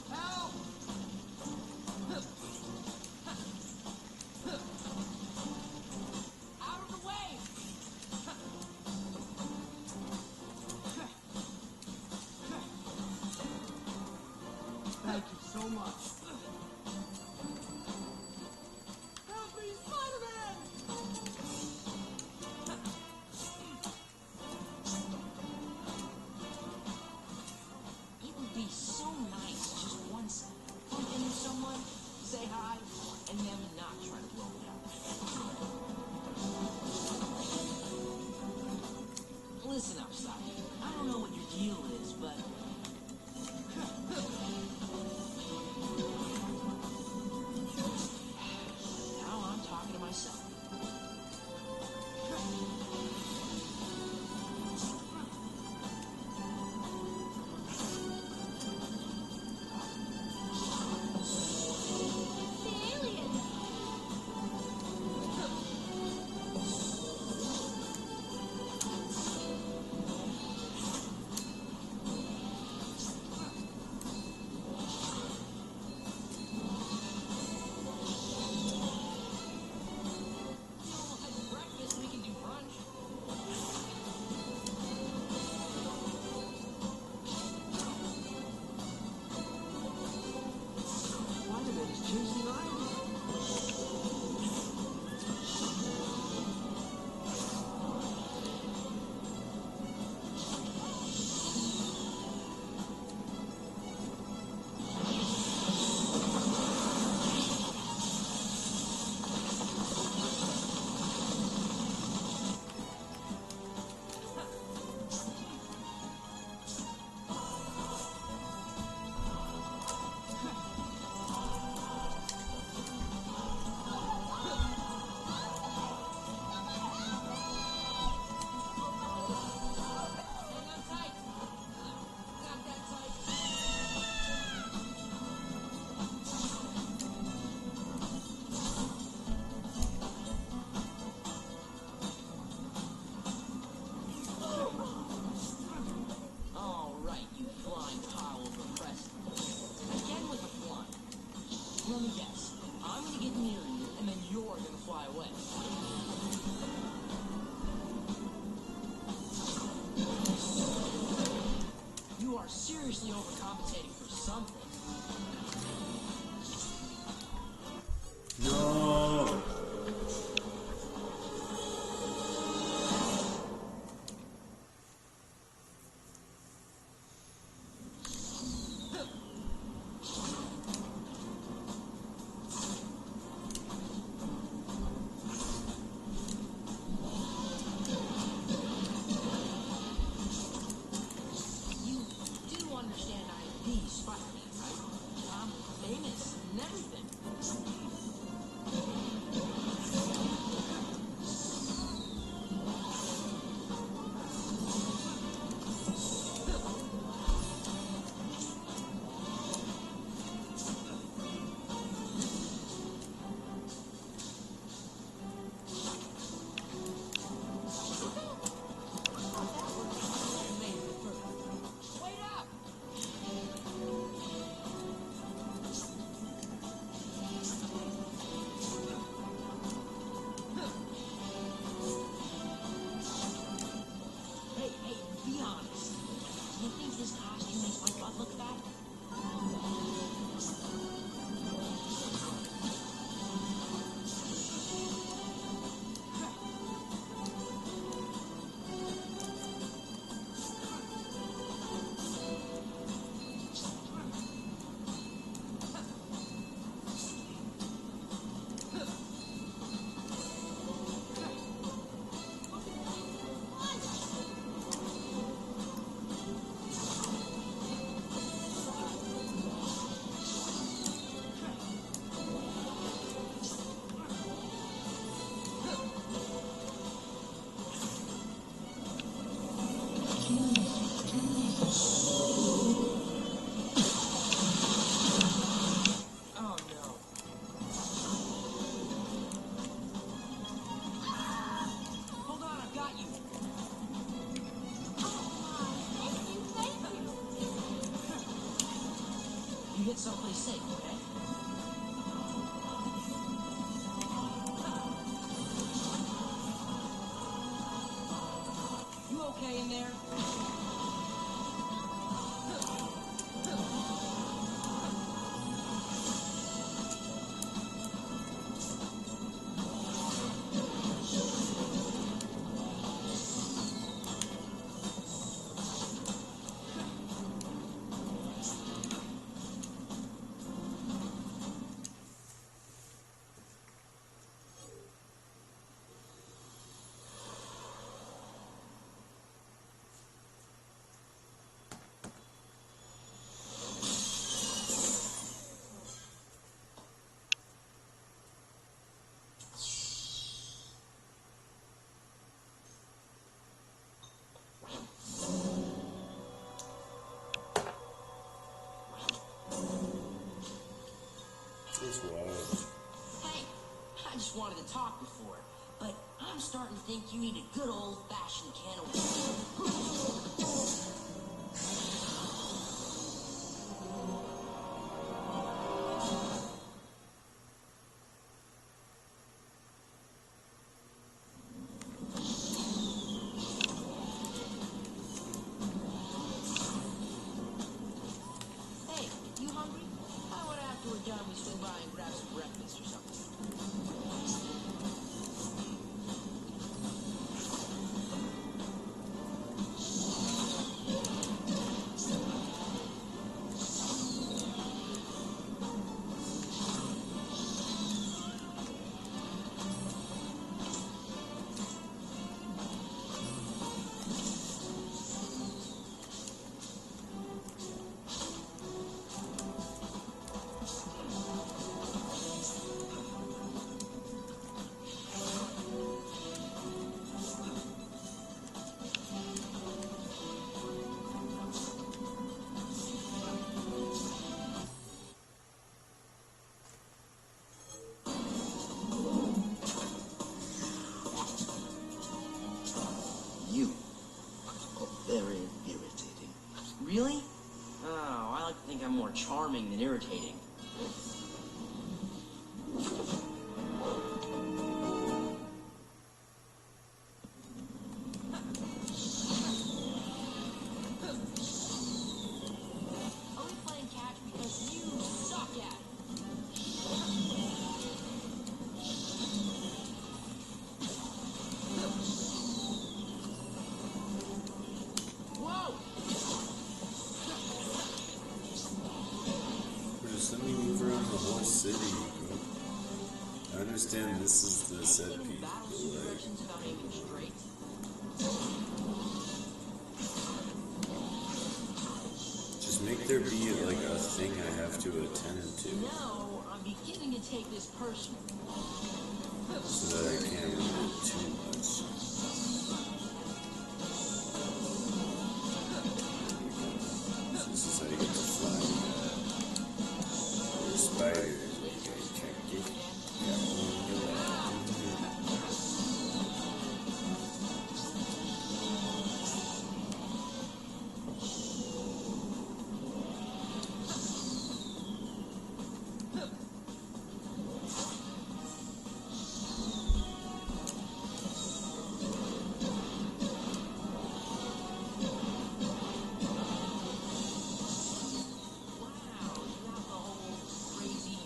Help! Out of the way! Thank you so much. Help me, Spider-Man! It would be so nice just once bump into someone, say hi, and them not try to blow it up. Listen up, Saki. I don't know what your deal is, but now I'm talking to myself. Breakfast, we can do brunch. Spider-Man is chasing Iron Man. Hang on tight. Not that tight. All right, you flying pile of repressed. Again with the flying. Let me guess. I'm gonna get near you, and then you're gonna fly away. You are seriously overcompensating for something. No! You do understand I'm the Spider-Man, Play safe, okay? You okay in there? It's wild. Hey, I just wanted to talk before, but I'm starting to think you need a good old-fashioned can of worms. Hey, you hungry? How about after we're done, we swing by and grab some breakfast or something? You are very irritating. Really? Oh, I like to think I'm more charming than irritating. Are we playing catch because you suck at it? Whoa! We're just let me move around the whole city. I understand this is the set Anything in piece, the battle but suit like, directions about aiming straight? just make there be like a thing I have to attend to, No, I'm beginning to take this personal. so that I can't read it too much. So this is how you get to fly. Or spiders, like you guys can't get. Wow, you got the whole crazy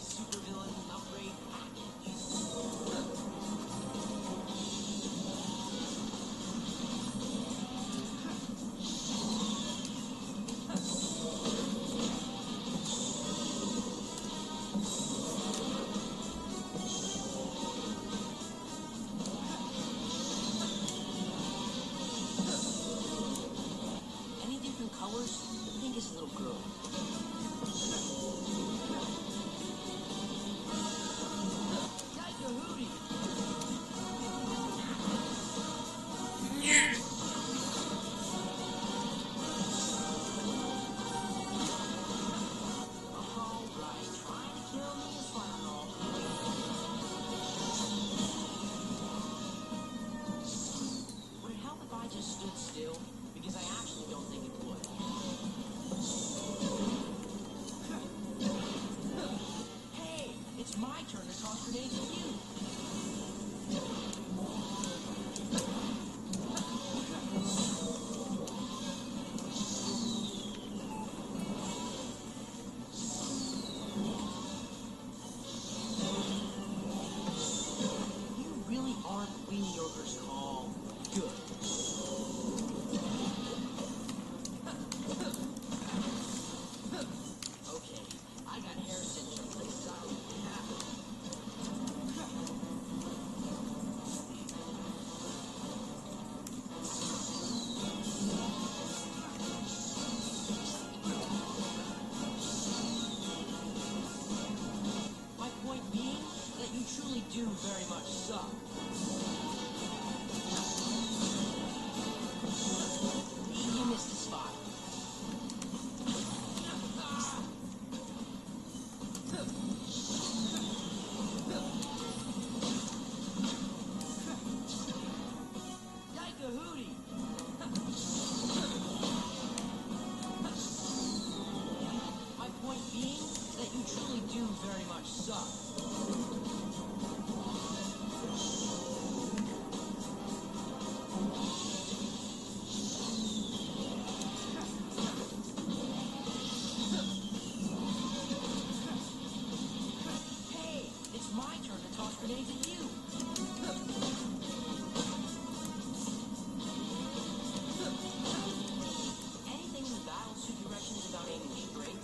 toss grenades at you. You really aren't weenie ogre's call. Good. Okay, I got hair cinched in places I don't even have. My point being that you truly do very much suck. You missed the spot. Yike-a-hootie! My point being that you truly do very much suck. Hey, it's my turn to toss grenades at you. Anything in the battle suit direction is about aiming straight.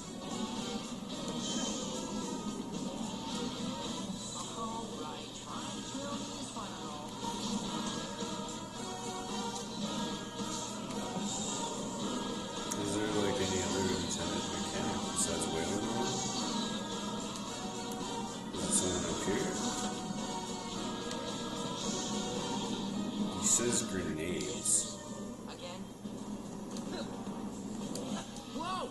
Alright, trying to drill me is fun and all. Is there like any other intended mechanic besides Wasteland Soul? Is there someone up here? He says grenades. Again? Whoa!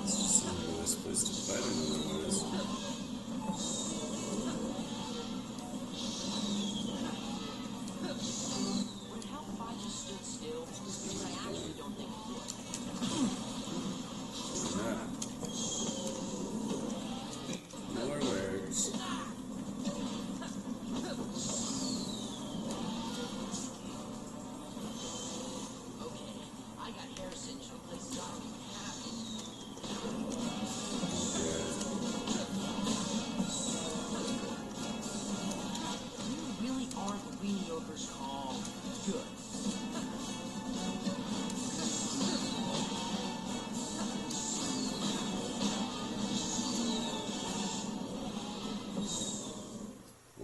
This is not the best place to fight him otherwise. Would it help if I just stood still? Because I actually don't think it would. Nah. More words. Okay, I got hair cinched in places I don't even have. You really aren't the weenie ogre's call. Good.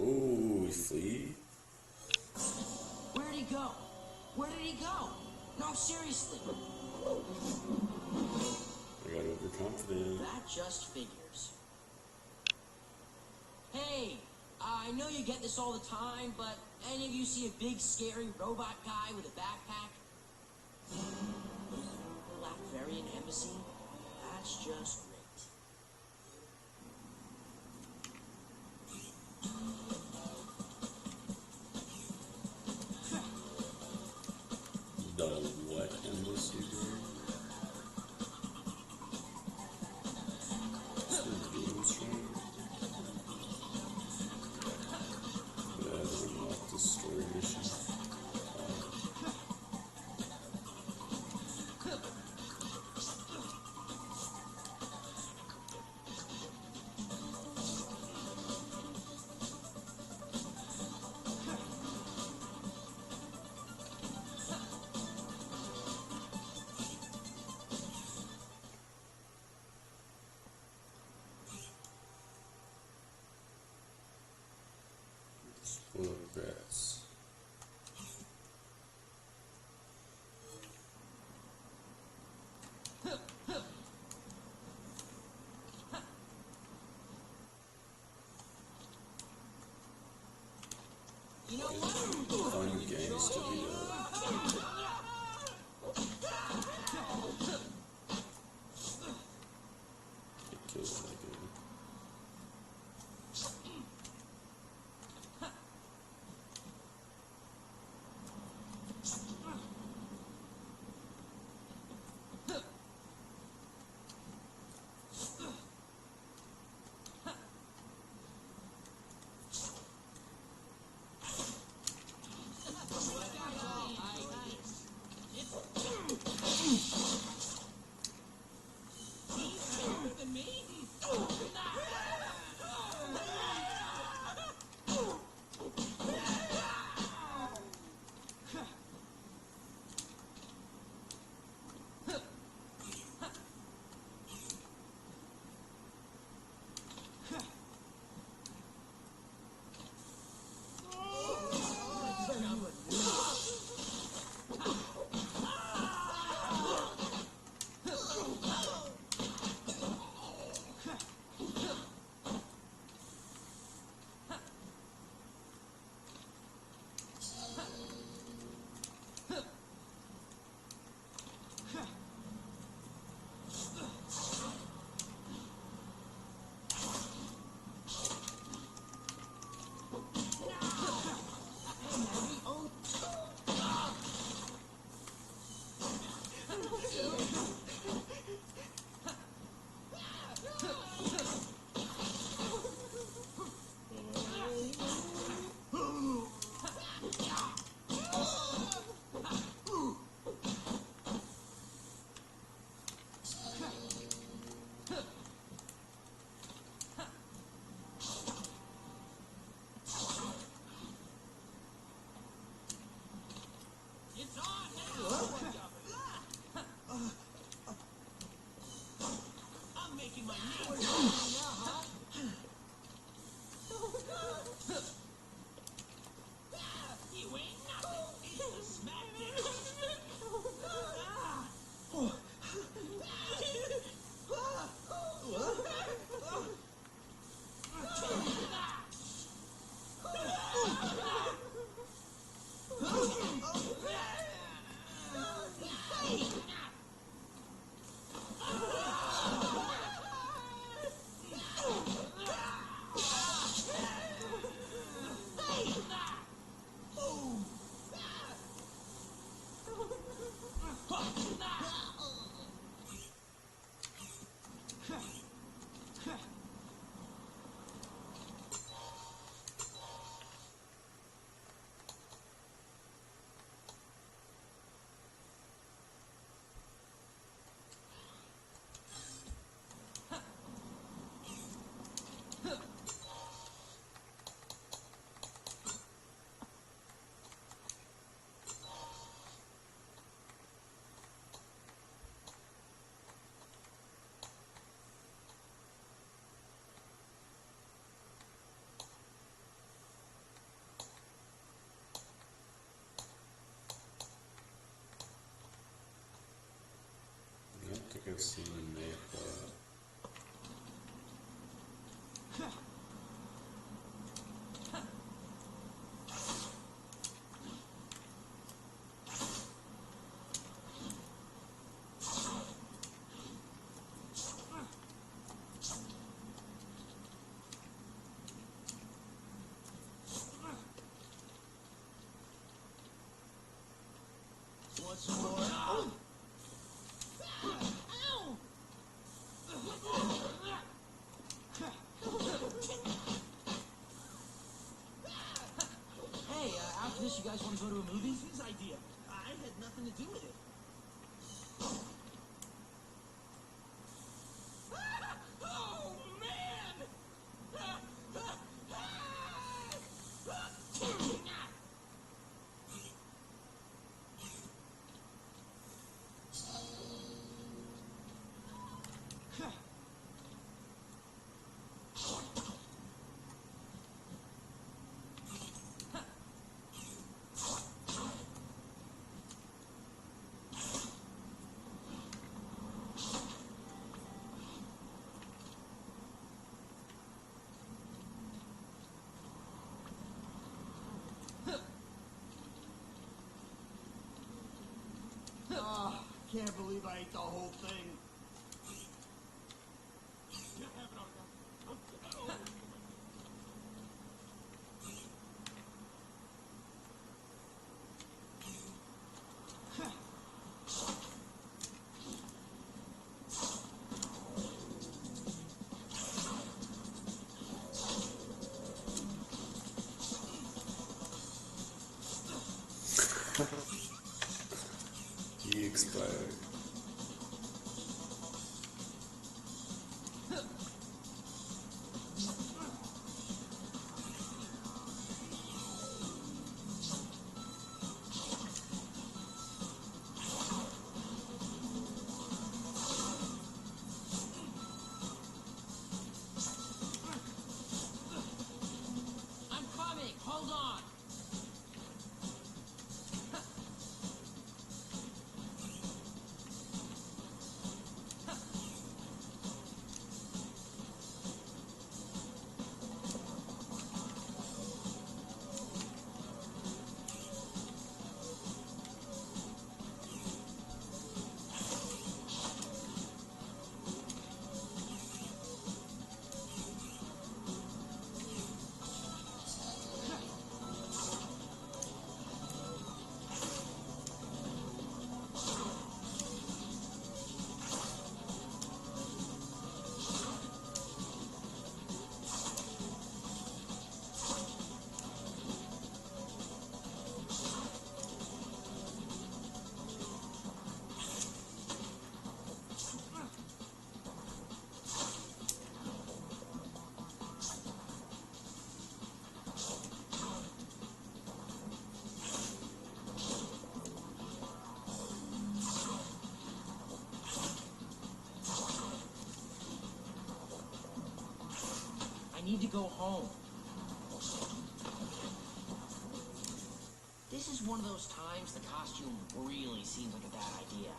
Ooh, we flee? Where'd he go? Where did he go? No, seriously. I got overconfident. That just figures. Hey, I know you get this all the time, but any of you see a big, scary robot guy with a backpack? Blackvarian Embassy? That's just great. The what embassy group? Unlock the story mission. Full of grass. You know what? Fun games to be Get killed like it. 16 and Mayflower. Once more. Hey, after this, you guys want to go to a movie? His idea. I had nothing to do with it. Oh, man! Oh, can't believe I ate the whole thing. He expired. I'm coming. Hold on. I need to go home. This is one of those times the costume really seems like a bad idea.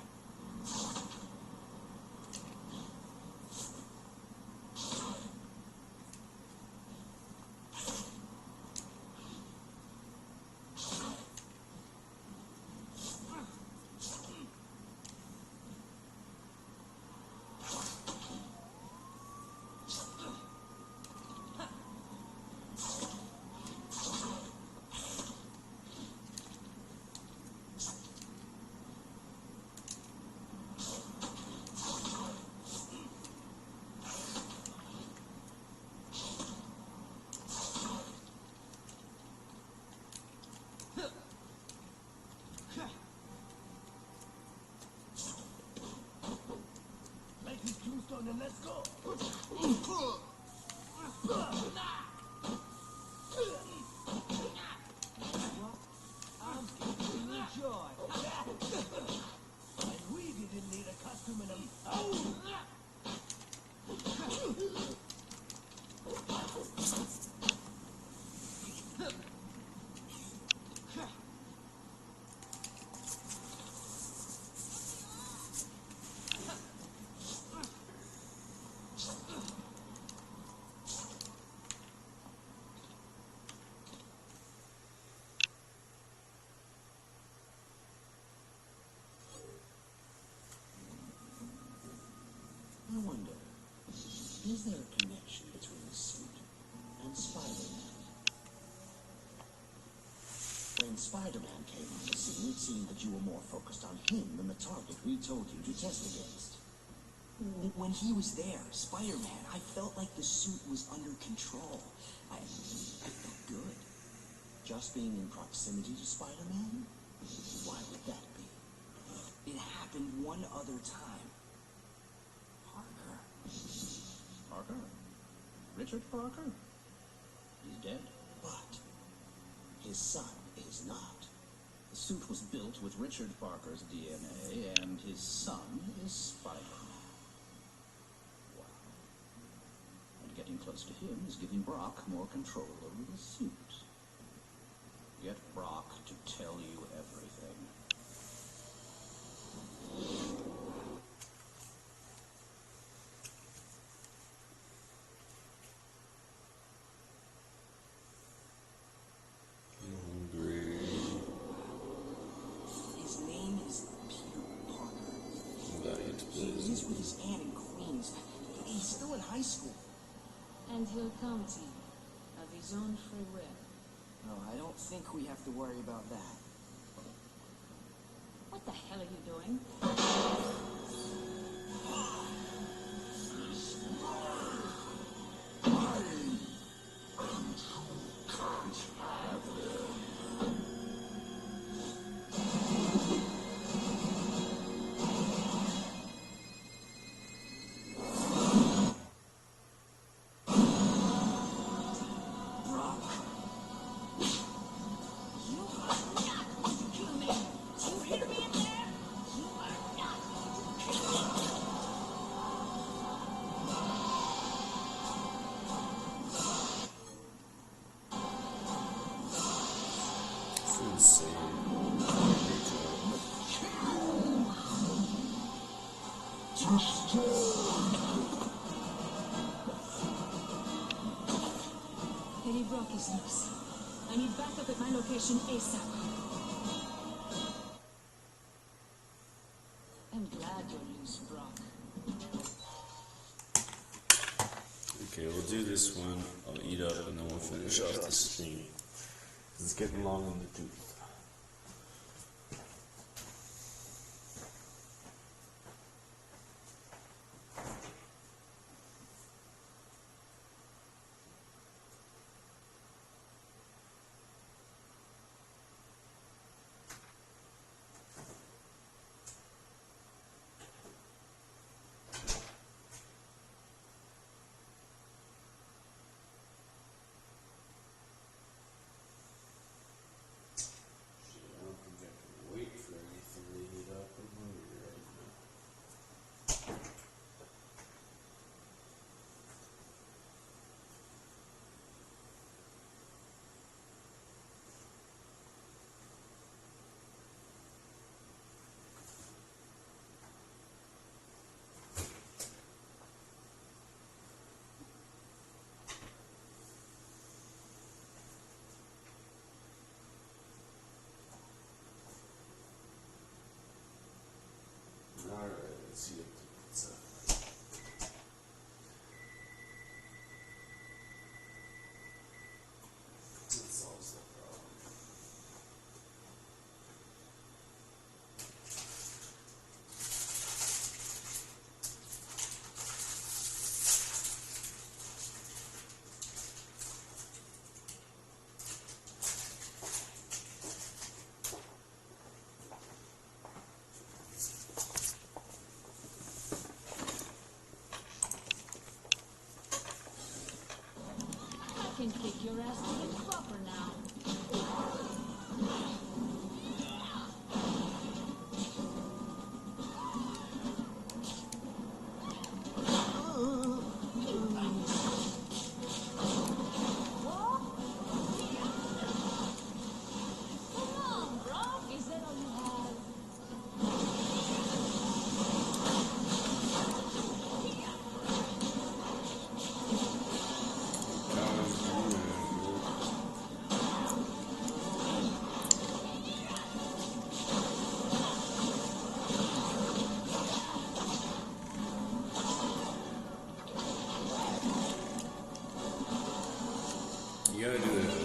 Make his tombstone and let's go. I'm giving you joy. And we didn't need a costume in him. Oh! Is there a connection between the suit and Spider-Man? When Spider-Man came on the scene, it seemed that you were more focused on him than the target we told you to test against. When he was there, Spider-Man, I felt like the suit was under control. I felt good. Just being in proximity to Spider-Man? Why would that be? It happened one other time. Parker. Parker? Richard Parker? He's dead. But his son is not. The suit was built with Richard Parker's DNA, and his son is Spider-Man. Wow. And getting close to him is giving Brock more control over the suit. Get Brock to tell you everything. His name is Peter Parker. He's with his aunt in Queens. He's still in high school. And he'll come to you of his own free will. No, I don't think we have to worry about that. What the hell are you doing? Eddie Brock is loose. I need backup at my location ASAP. I'm glad you're loose, Brock. Okay, we'll do this one. I'll eat up and then we'll finish off the stream. It's getting long in the tooth.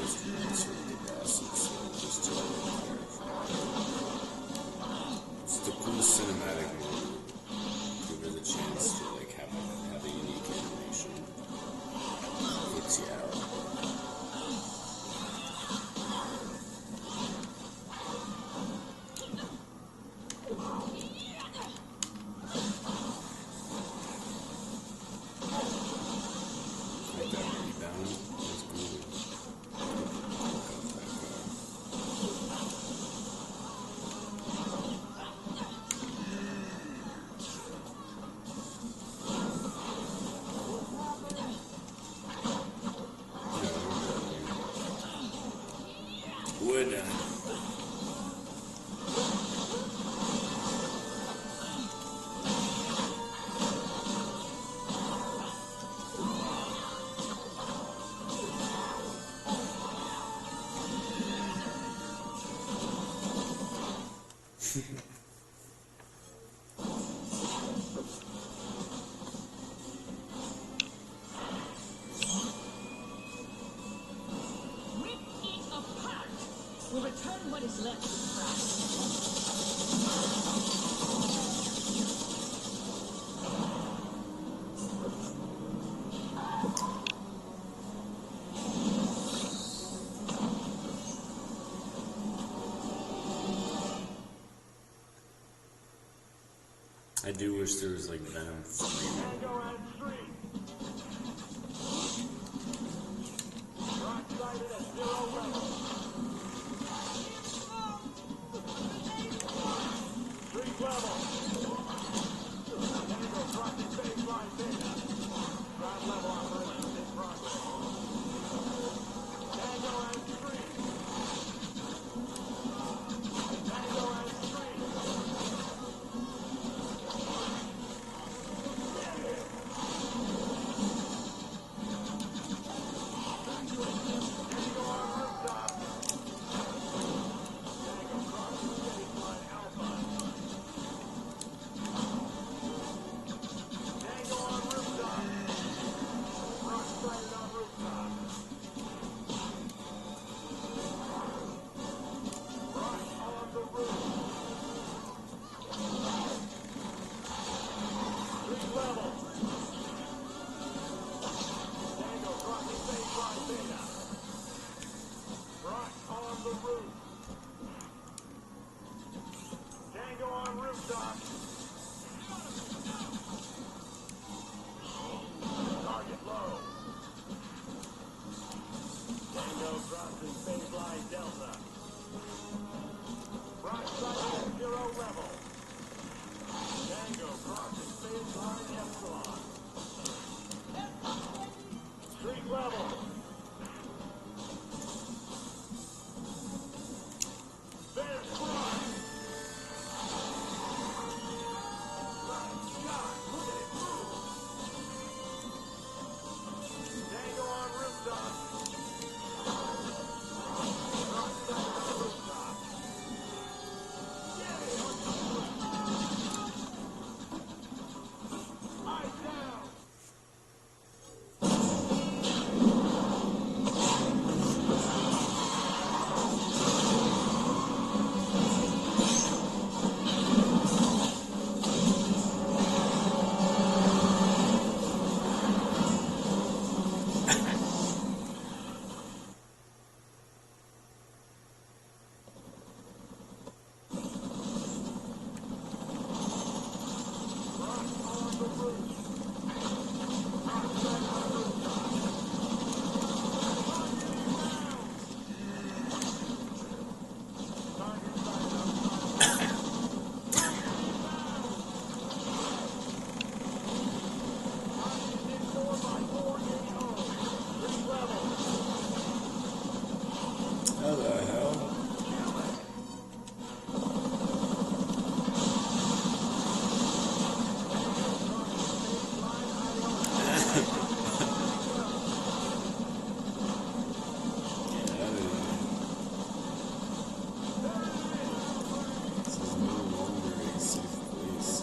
those absolutely massive, so just totally it's the coolest cinematic mode. Give her the chance to like have a unique animation. Freaks you out. Like that rebound is cool. We're done. Rip it apart! We'll return what is left to the craft. I do wish there was like Venom 3. Tango and Street. Rock sighted at 0 level. Street level. Tango crossing baseline data. Ground level operation in progress. Tango and Street. Tango and Street. Tango on rooftop. Target low. Tango crossing baseline Delta. Rock sighted at 0 level. Tango crossing baseline Epsilon. Street level. There's Rock. God, look at it move. Tango on rooftop. Rock sighted on rooftop. Get it! Eyes down. How the hell? This is no longer a safe place.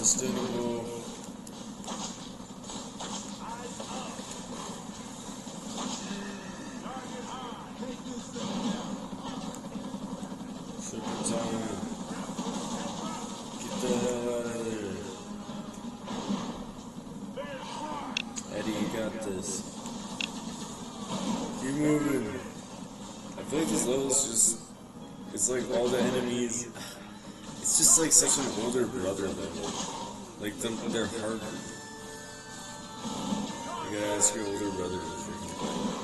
sustainable. Super time. Get the hell out of there. Eddie, you got this. Keep moving. I feel like this level is just, it's like all the enemies, it's just like such an older brother level. Like, they're harder. You gotta ask your older brother to freaking play.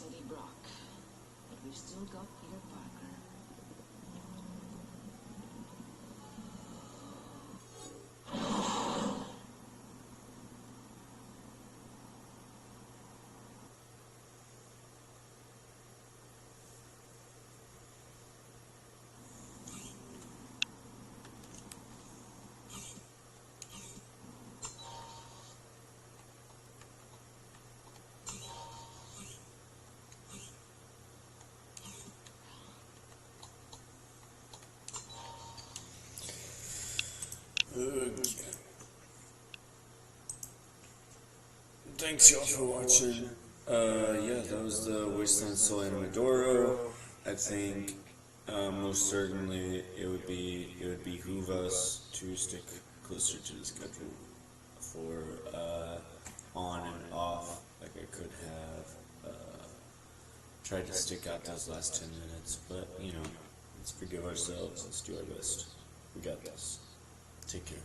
Eddie Brock, but we've still got Peter Parker. Thanks y'all for watching. Yeah, that was the Wasteland Soul Animedoro. I think most certainly it would behoove us to stick closer to the schedule for on and off. Like I could have tried to stick out those last 10 minutes, but you know, let's forgive ourselves. Let's do our best. We got this. Take care.